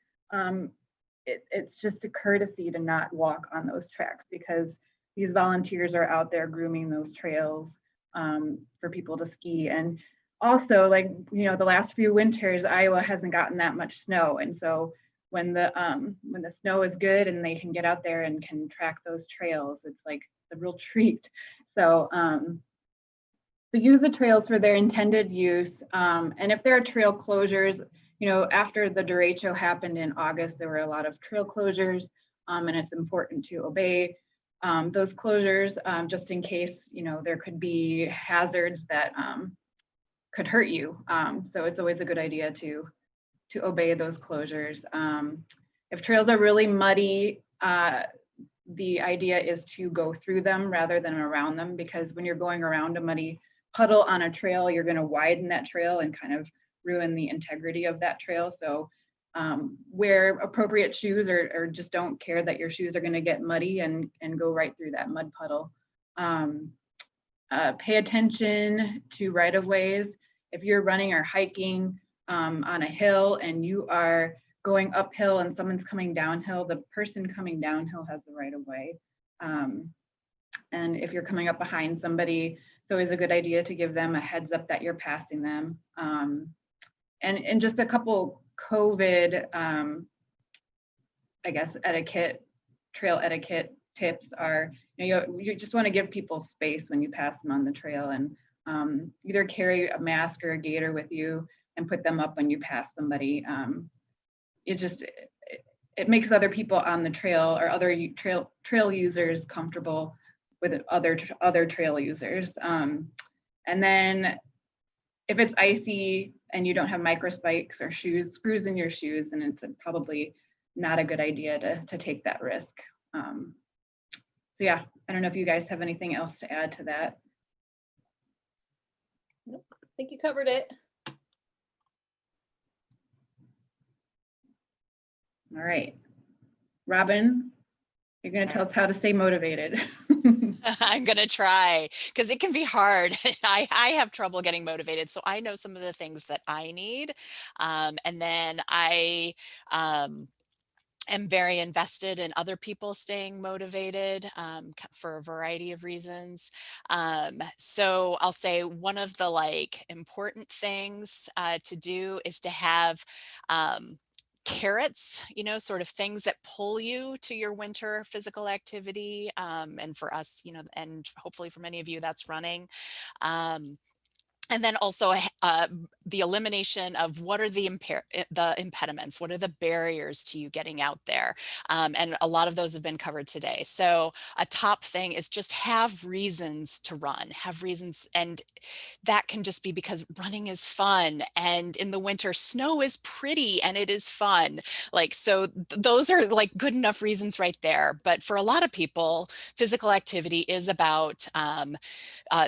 it's just a courtesy to not walk on those tracks, because these volunteers are out there grooming those trails for people to ski. And also, like, you know, the last few winters, Iowa hasn't gotten that much snow. And so when the snow is good and they can get out there and can track those trails, it's like a real treat. So, so use the trails for their intended use. And if there are trail closures, you know, after the derecho happened in August, there were a lot of trail closures, and it's important to obey those closures, just in case, you know, there could be hazards that could hurt you. So it's always a good idea to obey those closures. If trails are really muddy, the idea is to go through them rather than around them, because when you're going around a muddy puddle on a trail, you're going to widen that trail and kind of ruin the integrity of that trail. So wear appropriate shoes, or just don't care that your shoes are going to get muddy and go right through that mud puddle. Pay attention to right-of-ways. If you're running or hiking on a hill and you are going uphill and someone's coming downhill, the person coming downhill has the right-of-way. And if you're coming up behind somebody, it's always a good idea to give them a heads up that you're passing them. And just a couple COVID, I guess, trail etiquette tips are, you know, you just want to give people space when you pass them on the trail, and either carry a mask or a gaiter with you and put them up when you pass somebody. It makes other people on the trail, or other trail users, comfortable with other trail users. And then if it's icy and you don't have micro spikes or screws in your shoes, then it's probably not a good idea to take that risk. So yeah, I don't know if you guys have anything else to add to that. Nope, I think you covered it. All right. Robin, you're going to tell us how to stay motivated. I'm going to try because it can be hard. I have trouble getting motivated. So I know some of the things that I need. And then I am very invested in other people staying motivated for a variety of reasons. So I'll say one of the important things to do is to have carrots, sort of things that pull you to your winter physical activity. And for us, and hopefully for many of you, that's running. And then also the elimination of what are the impediments, what are the barriers to you getting out there? And a lot of those have been covered today. So a top thing is just have reasons to run, have reasons. And that can just be because running is fun. And in the winter, snow is pretty and it is fun. So those are good enough reasons right there. But for a lot of people, physical activity is about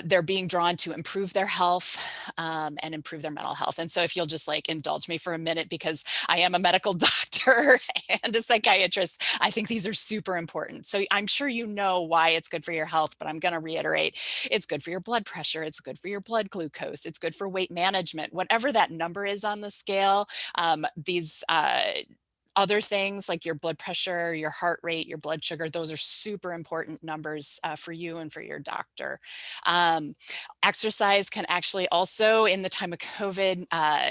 they're being drawn to improve their health and improve their mental health. And so if you'll just indulge me for a minute, because I am a medical doctor and a psychiatrist, I think these are super important. So I'm sure you know why it's good for your health, but I'm going to reiterate, it's good for your blood pressure. It's good for your blood glucose. It's good for weight management, whatever that number is on the scale. These other things like your blood pressure, your heart rate, your blood sugar, those are super important numbers for you and for your doctor. Exercise can actually also, in the time of COVID,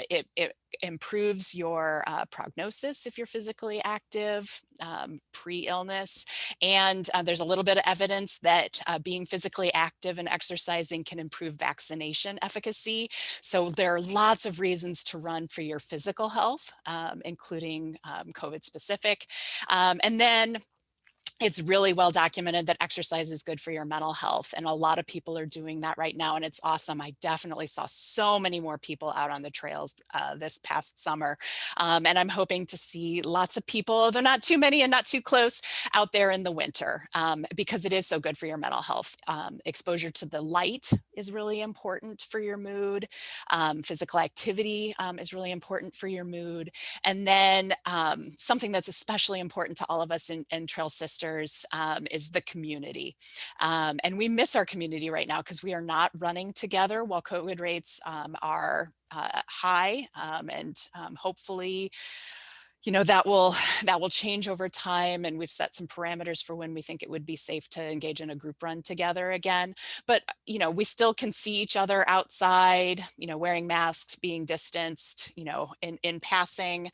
it improves your prognosis if you're physically active pre-illness. And there's a little bit of evidence that being physically active and exercising can improve vaccination efficacy. So there are lots of reasons to run for your physical health, including COVID specific. And then it's really well documented that exercise is good for your mental health. And a lot of people are doing that right now. And it's awesome. I definitely saw so many more people out on the trails this past summer. And I'm hoping to see lots of people, though not too many and not too close, out there in the winter because it is so good for your mental health. Exposure to the light is really important for your mood. Physical activity is really important for your mood. And then something that's especially important to all of us in Trail Sisters is the community. And we miss our community right now because we are not running together while COVID rates are high. And hopefully, that will change over time. And we've set some parameters for when we think it would be safe to engage in a group run together again. But, we still can see each other outside, wearing masks, being distanced, in passing.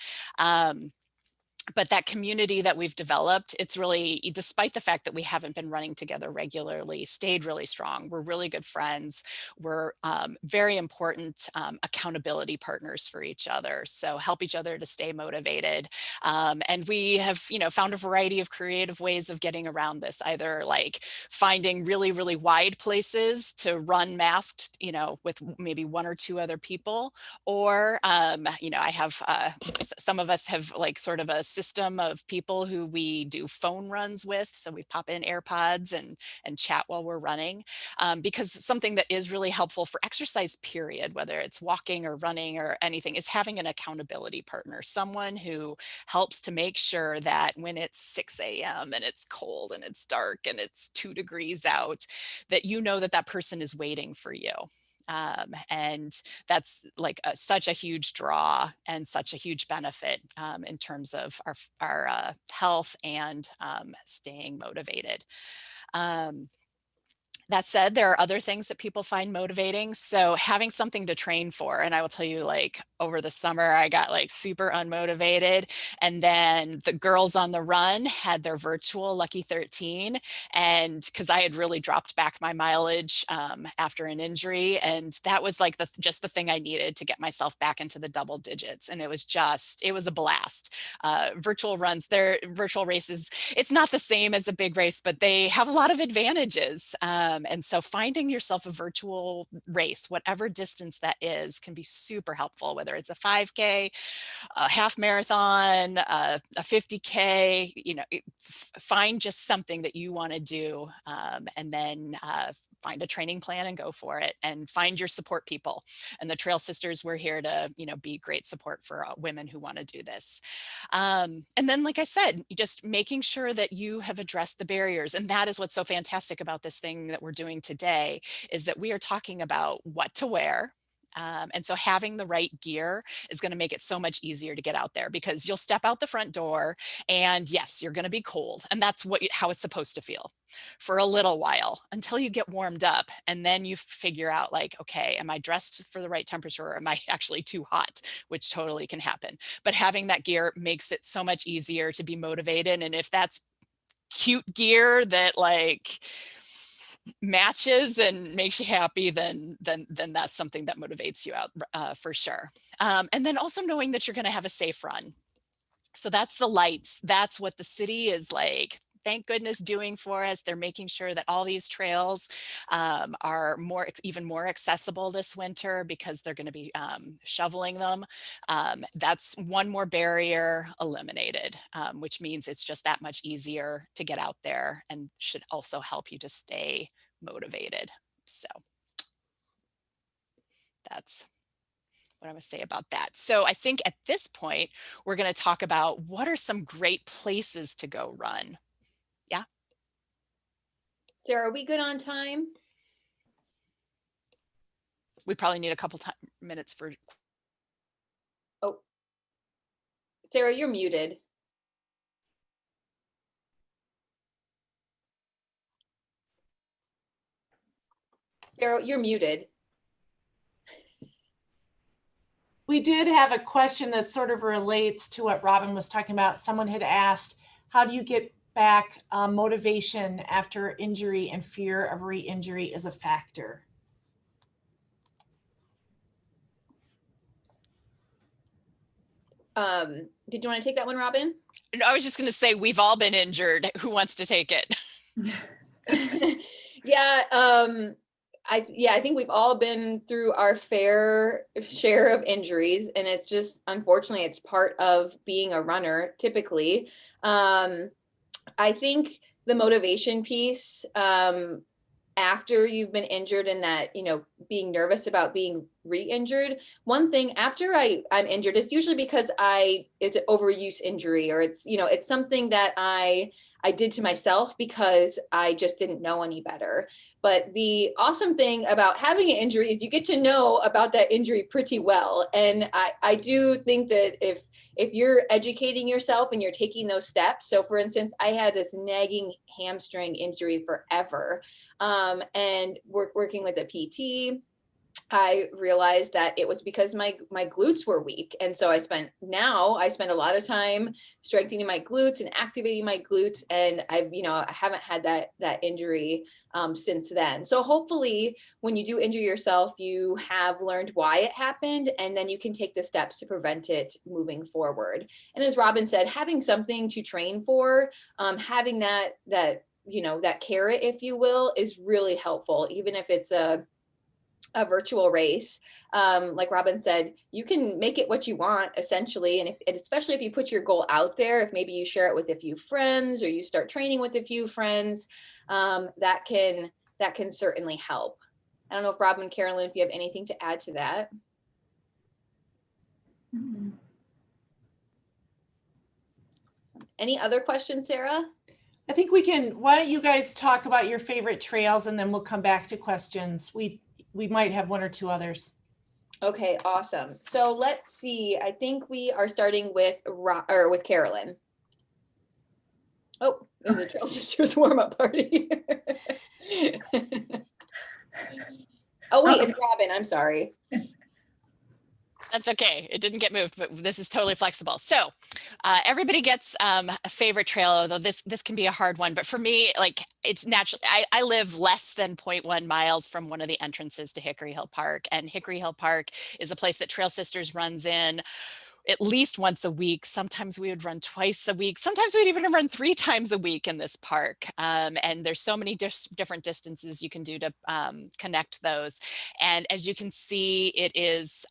But that community that we've developed, it's really, despite the fact that we haven't been running together regularly, stayed really strong. We're really good friends. We're very important accountability partners for each other. So help each other to stay motivated. And we have, found a variety of creative ways of getting around this, either finding really, really wide places to run masked, with maybe one or two other people, or, I have, some of us have sort of a system of people who we do phone runs with. So we pop in AirPods and chat while we're running, because something that is really helpful for exercise period, whether it's walking or running or anything, is having an accountability partner, someone who helps to make sure that when it's 6 a.m. and it's cold and it's dark and it's 2 degrees out, that that person is waiting for you. And that's such a huge draw and such a huge benefit in terms of our health and staying motivated. That said, there are other things that people find motivating. So having something to train for, and I will tell you, over the summer, I got super unmotivated. And then the girls on the run had their virtual Lucky 13. And because I had really dropped back my mileage after an injury. And that was just the thing I needed to get myself back into the double digits. And it was a blast. Virtual runs, virtual races, it's not the same as a big race, but they have a lot of advantages. And so finding yourself a virtual race, whatever distance that is, can be super helpful, whether it's a 5K, a half marathon, a 50K, find just something that you want to do, and then find a training plan and go for it, and find your support people. And the Trail Sisters, we're here to, be great support for women who want to do this. And then, like I said, just making sure that you have addressed the barriers. And that is what's so fantastic about this thing that we're doing today, is that we are talking about what to wear. And so having the right gear is going to make it so much easier to get out there, because you'll step out the front door and yes, you're going to be cold. And that's how it's supposed to feel for a little while, until you get warmed up. And then you figure out, like, okay, am I dressed for the right temperature, or am I actually too hot, which totally can happen. But having that gear makes it so much easier to be motivated. And if that's cute gear that like matches and makes you happy, then that's something that motivates you out for sure. And then also knowing that you're going to have a safe run. So that's the lights. That's what the city is, like, thank goodness, doing for us. They're making sure that all these trails are even more accessible this winter, because they're going to be shoveling them. That's one more barrier eliminated, which means it's just that much easier to get out there, and should also help you to stay motivated. So that's what I'm going to say about that. So I think at this point, we're going to talk about what are some great places to go run. Yeah. Sarah, are we good on time? We probably need a couple minutes for. Oh, Sarah, you're muted. Sarah, you're muted. We did have a question that sort of relates to what Robin was talking about. Someone had asked, how do you get back motivation after injury, and fear of re-injury is a factor? Did you want to take that one, Robin? No, I was just going to say, we've all been injured. Who wants to take it? Yeah, I think we've all been through our fair share of injuries, and it's just, unfortunately, it's part of being a runner typically. I think the motivation piece, after you've been injured, and that, being nervous about being re-injured. One thing after I'm injured, it's usually because it's an overuse injury, or it's something that I did to myself because I just didn't know any better. But the awesome thing about having an injury is you get to know about that injury pretty well. And I do think that if you're educating yourself and you're taking those steps. So for instance, I had this nagging hamstring injury forever. And working with a PT, I realized that it was because my glutes were weak. And so I spend a lot of time strengthening my glutes and activating my glutes. And I haven't had that injury since then. So hopefully when you do injure yourself, you have learned why it happened, and then you can take the steps to prevent it moving forward. And as Robin said, having something to train for, having that carrot, if you will, is really helpful, even if it's a virtual race. Like Robin said, you can make it what you want, essentially. And especially if you put your goal out there, if maybe you share it with a few friends, or you start training with a few friends, that can certainly help. I don't know if Robin and Carolyn, if you have anything to add to that. Mm-hmm. Any other questions, Sarah? I think why don't you guys talk about your favorite trails, and then we'll come back to questions. We might have one or two others. Okay, awesome. So let's see. I think we are starting with Carolyn. Oh, there's a Trail Sisters warm-up party. Oh wait, it's Robin. I'm sorry. That's okay. It didn't get moved, but this is totally flexible. So everybody gets a favorite trail, although this can be a hard one. But for me, like, it's natural. I live less than 0.1 miles from one of the entrances to Hickory Hill Park. And Hickory Hill Park is a place that Trail Sisters runs in at least once a week. Sometimes we would run twice a week. Sometimes we'd even run 3 times a week in this park. And there's so many different distances you can do to connect those. And as you can see, it is,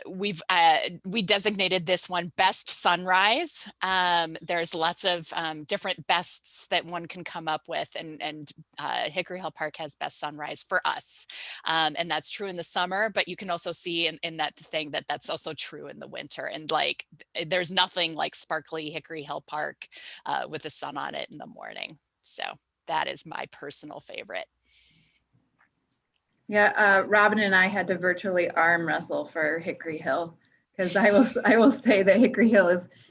we designated this one Best Sunrise. There's lots of different bests that one can come up with, and Hickory Hill Park has Best Sunrise for us. And that's true in the summer, but you can also see in that thing that that's also true in the winter. And like, there's nothing like sparkly Hickory Hill Park with the sun on it in the morning. So that is my personal favorite. Yeah, Robin and I had to virtually arm wrestle for Hickory Hill, because I will say that Hickory Hill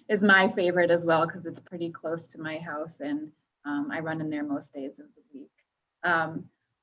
is my favorite as well, because it's pretty close to my house, and I run in there most days of the week.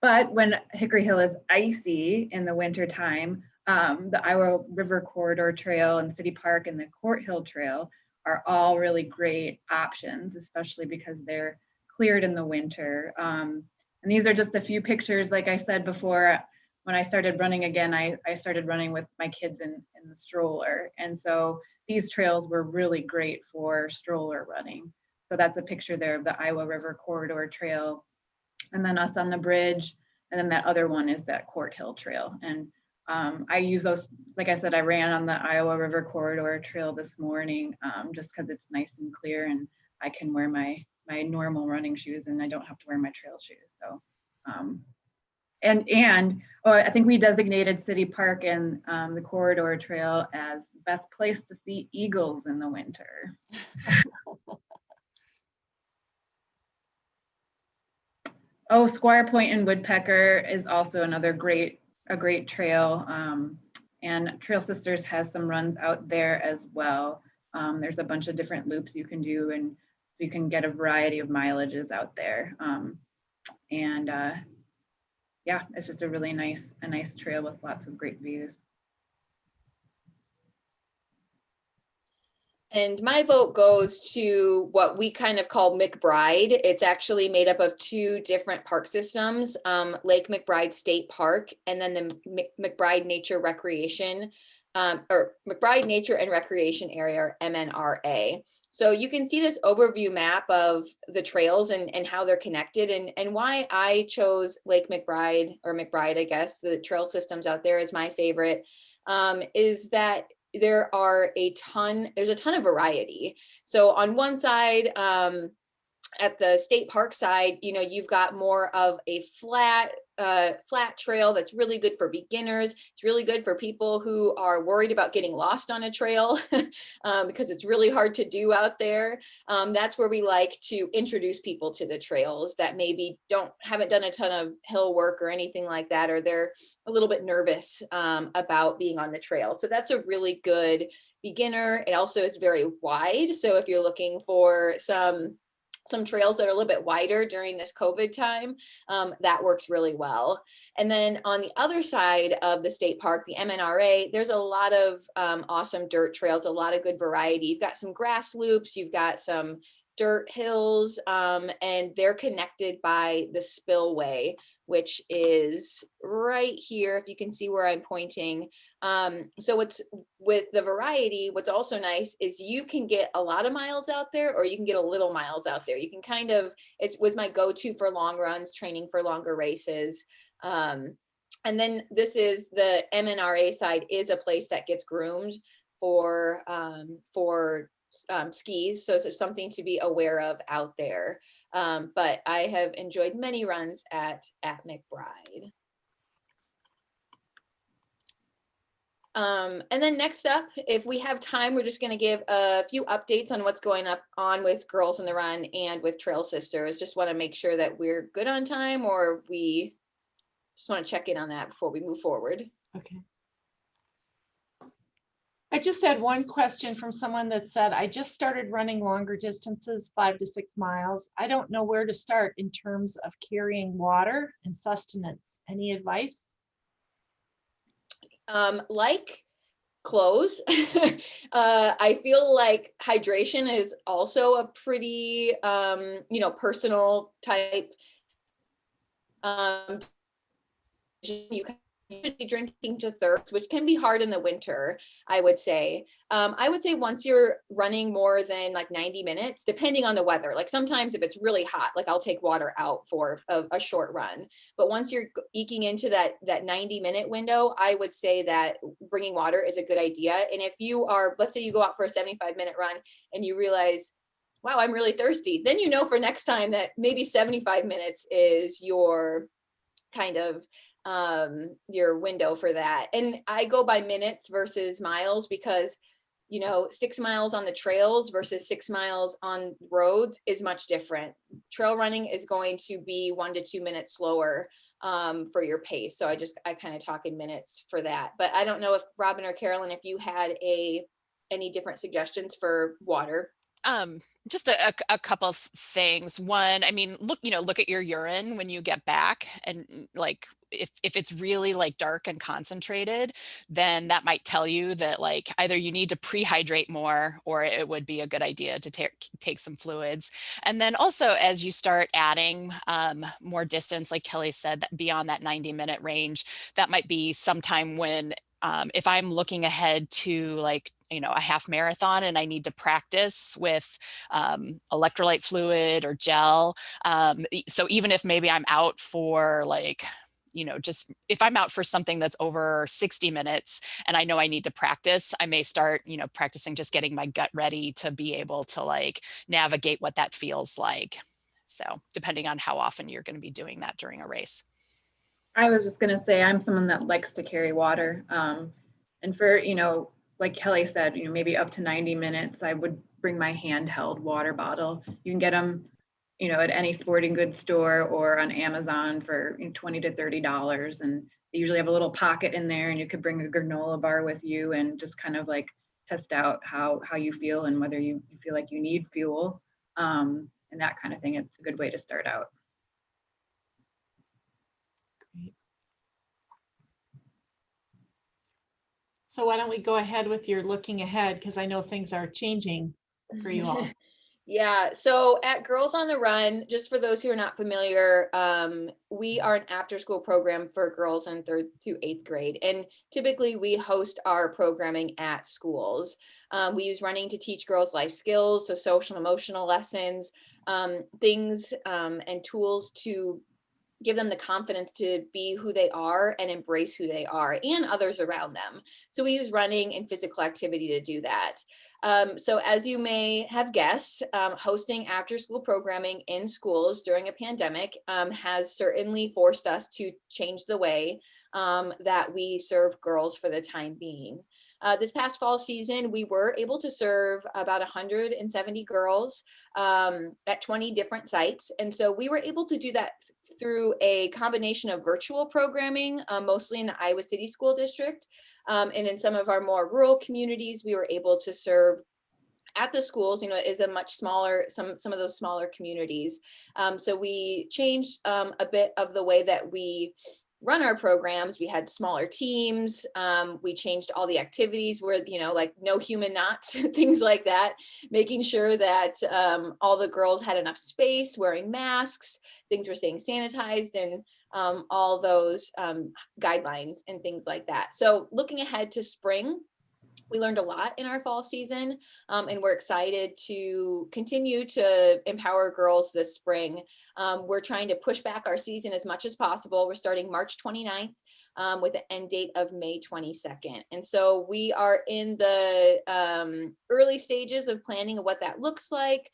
But when Hickory Hill is icy in the winter time, the Iowa River Corridor Trail and City Park and the Court Hill Trail are all really great options, especially because they're cleared in the winter. And these are just a few pictures. Like I said before, when I started running again, I started running with my kids in the stroller. And so these trails were really great for stroller running. So that's a picture there of the Iowa River Corridor Trail, and then us on the bridge. And then that other one is that Court Hill Trail. And I use those, like I said, I ran on the Iowa River Corridor Trail this morning, just because it's nice and clear, and I can wear my normal running shoes, and I don't have to wear my trail shoes. So, I think we designated City Park and the Corridor Trail as best place to see eagles in the winter. Oh, Squire Point and Woodpecker is also another great trail. And Trail Sisters has some runs out there as well. There's a bunch of different loops you can do, and so you can get a variety of mileages out there. Yeah, it's just a really nice trail with lots of great views. And my vote goes to what we kind of call McBride. It's actually made up of 2 different park systems, Lake McBride State Park, and then the McBride Nature Recreation, or McBride Nature and Recreation Area, or MNRA. So you can see this overview map of the trails and how they're connected, and why I chose Lake McBride, or McBride, I guess, the trail systems out there is my favorite, is that there's a ton of variety. So on one side, at the state park side, you've got more of a flat trail that's really good for beginners. It's really good for people who are worried about getting lost on a trail because it's really hard to do out there. That's where we like to introduce people to the trails that maybe haven't done a ton of hill work or anything like that, or they're a little bit nervous about being on the trail. So that's a really good beginner. It also is very wide. So if you're looking for some trails that are a little bit wider during this COVID time, that works really well. And then on the other side of the state park, the MNRA, there's a lot of awesome dirt trails, a lot of good variety. You've got some grass loops, you've got some dirt hills, and they're connected by the spillway, which is right here, if you can see where I'm pointing. So with the variety, what's also nice is you can get a lot of miles out there, or you can get a little miles out there. You can it's with my go-to for long runs, training for longer races. And then this is the MNRA side, is a place that gets groomed for skis. So it's something to be aware of out there. But I have enjoyed many runs at McBride. And then next up, if we have time, we're just going to give a few updates on what's going on with Girls in the Run and with Trail Sisters. Just want to make sure that we're good on time, or we just want to check in on that before we move forward. Okay. I just had one question from someone that said, I just started running longer distances, 5 to 6 miles. I don't know where to start in terms of carrying water and sustenance. Any advice? Like clothes, I feel like hydration is also a pretty, personal type. You you should be drinking to thirst, which can be hard in the winter, I would say. I would say once you're running more than like 90 minutes, depending on the weather, like sometimes if it's really hot, like I'll take water out for a short run. But once you're eking into that 90-minute window, I would say that bringing water is a good idea. And if you are, let's say you go out for a 75-minute run and you realize, wow, I'm really thirsty, then you know for next time that maybe 75 minutes is your kind of your window for that. And I go by minutes versus miles because, 6 miles on the trails versus 6 miles on roads is much different. Trail running is going to be 1 to 2 minutes slower for your pace. So I kind of talk in minutes for that. But I don't know if Robin or Carolyn, if you had any different suggestions for water. Just a couple of things. One, I mean, look at your urine when you get back, and like if it's really like dark and concentrated, then that might tell you that like either you need to prehydrate more, or it would be a good idea to take some fluids. And then also as you start adding more distance, like Kelly said, that beyond that 90-minute range, that might be sometime when if I'm looking ahead to like, a half marathon and I need to practice with electrolyte fluid or gel. So even if maybe I'm out for like, just if I'm out for something that's over 60 minutes and I know I need to practice, I may start, practicing just getting my gut ready to be able to like navigate what that feels like. So depending on how often you're going to be doing that during a race. I was just going to say, I'm someone that likes to carry water. And for, like Kelly said, maybe up to 90 minutes, I would bring my handheld water bottle. You can get them, at any sporting goods store or on Amazon for $20 to $30. And they usually have a little pocket in there, and you could bring a granola bar with you and just kind of like test out how you feel and whether you feel like you need fuel and that kind of thing. It's a good way to start out. So why don't we go ahead with your looking ahead, because I know things are changing for you all. Yeah, so at Girls on the Run, just for those who are not familiar, we are an after-school program for girls in 3rd through 8th grade. And typically we host our programming at schools. We use running to teach girls life skills, so social and emotional lessons, things and tools to give them the confidence to be who they are and embrace who they are and others around them. So we use running and physical activity to do that. So as you may have guessed, hosting after school programming in schools during a pandemic has certainly forced us to change the way that we serve girls for the time being. This past fall season, we were able to serve about 170 girls at 20 different sites. And so we were able to do that through a combination of virtual programming, mostly in the Iowa City School District. And in some of our more rural communities, we were able to serve at the schools, is a much smaller, some of those smaller communities. So we changed a bit of the way that we run our programs. We had smaller teams. We changed all the activities where, like no human knots, things like that, making sure that all the girls had enough space, wearing masks, things were staying sanitized, and all those guidelines and things like that. So looking ahead to spring, we learned a lot in our fall season, and we're excited to continue to empower girls this spring. We're trying to push back our season as much as possible. We're starting March 29th with an end date of May 22nd. And so we are in the early stages of planning of what that looks like,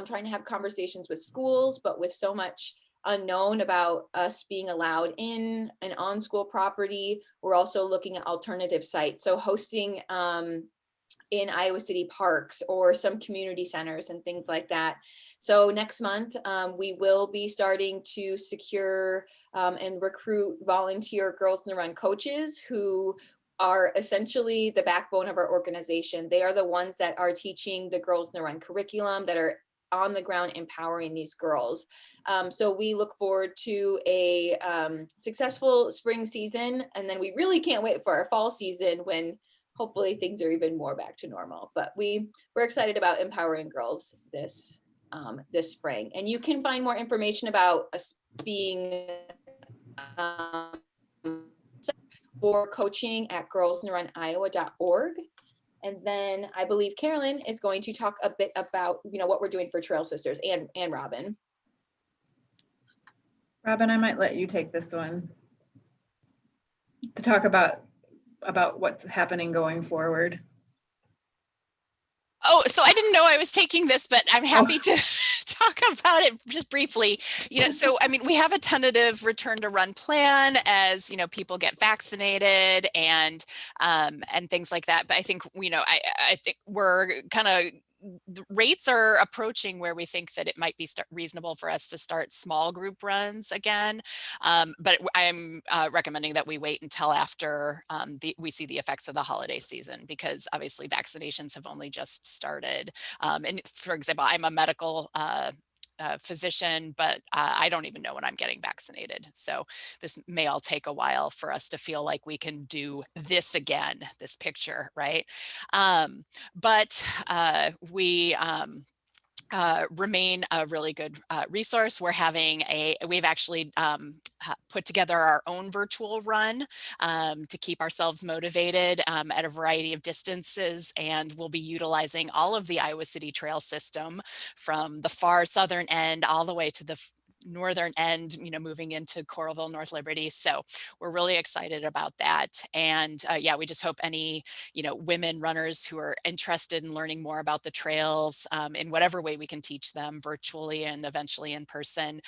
trying to have conversations with schools, but with so much unknown about us being allowed in and on school property, we're also looking at alternative sites. So hosting in Iowa City parks or some community centers and things like that. So next month, we will be starting to secure and recruit volunteer Girls in the Run coaches who are essentially the backbone of our organization. They are the ones that are teaching the Girls in the Run curriculum, that are on the ground empowering these girls. So we look forward to a successful spring season. And then we really can't wait for our fall season when hopefully things are even more back to normal. But we're excited about empowering girls this spring. And you can find more information about us being for coaching at girlsnruniowa.org. And then I believe Carolyn is going to talk a bit about, what we're doing for Trail Sisters, and Robin. Robin, I might let you take this one to talk about what's happening going forward. Oh, so I didn't know I was taking this, but I'm happy to talk about it just briefly. So I mean, we have a tentative return to run plan as people get vaccinated and things like that. But I think I think we're kind of, the rates are approaching where we think that it might be reasonable for us to start small group runs again. But I'm recommending that we wait until after we see the effects of the holiday season, because obviously vaccinations have only just started. And for example, I'm a medical physician, but I don't even know when I'm getting vaccinated. So this may all take a while for us to feel like we can do this again, this picture, right? But we remain a really good resource. We've actually put together our own virtual run to keep ourselves motivated at a variety of distances, and we'll be utilizing all of the Iowa City Trail system from the far southern end all the way to the northern end, moving into Coralville, North Liberty. So we're really excited about that. And yeah, we just hope any, women runners who are interested in learning more about the trails in whatever way we can teach them, virtually and eventually in person,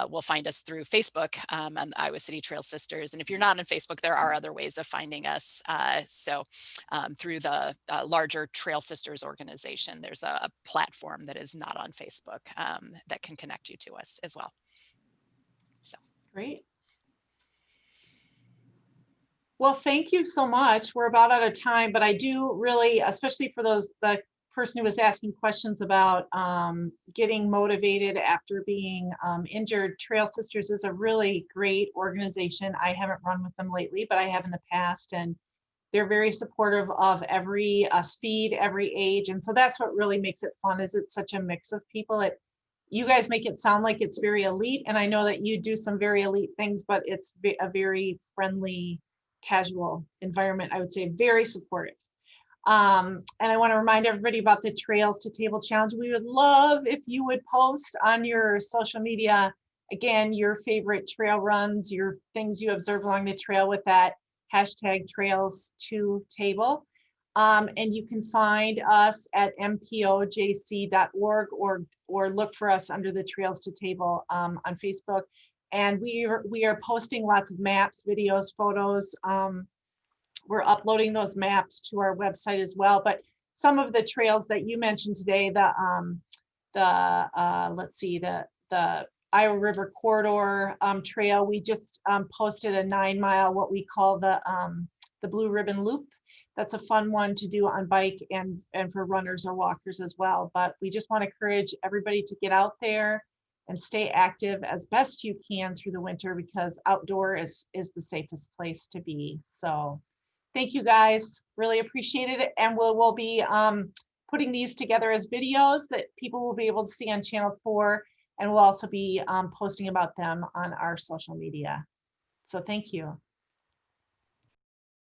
will find us through Facebook on the Iowa City Trail Sisters. And if you're not on Facebook, there are other ways of finding us. So through the larger Trail Sisters organization, there's a platform that is not on Facebook that can connect you to us as well. Great. Well, thank you so much. We're about out of time, but I do really, especially for the person who was asking questions about getting motivated after being injured, Trail Sisters is a really great organization. I haven't run with them lately, but I have in the past, and they're very supportive of every speed, every age. And so that's what really makes it fun, is it's such a mix of people. You guys make it sound like it's very elite, and I know that you do some very elite things, but it's a very friendly, casual environment. I would say very supportive. And I want to remind everybody about the Trails to Table Challenge. We would love if you would post on your social media, again, your favorite trail runs, your things you observe along the trail with that hashtag Trails to Table. And you can find us at mpojc.org or look for us under the Trails to Table on Facebook. And we are posting lots of maps, videos, photos. We're uploading those maps to our website as well. But some of the trails that you mentioned today, the Iowa River Corridor trail, we just posted a 9-mile, what we call the Blue Ribbon Loop. That's a fun one to do on bike and for runners or walkers as well. But we just want to encourage everybody to get out there and stay active as best you can through the winter, because outdoor is the safest place to be. So thank you guys, really appreciate it. And we'll be putting these together as videos that people will be able to see on Channel 4, and we'll also be posting about them on our social media. So thank you.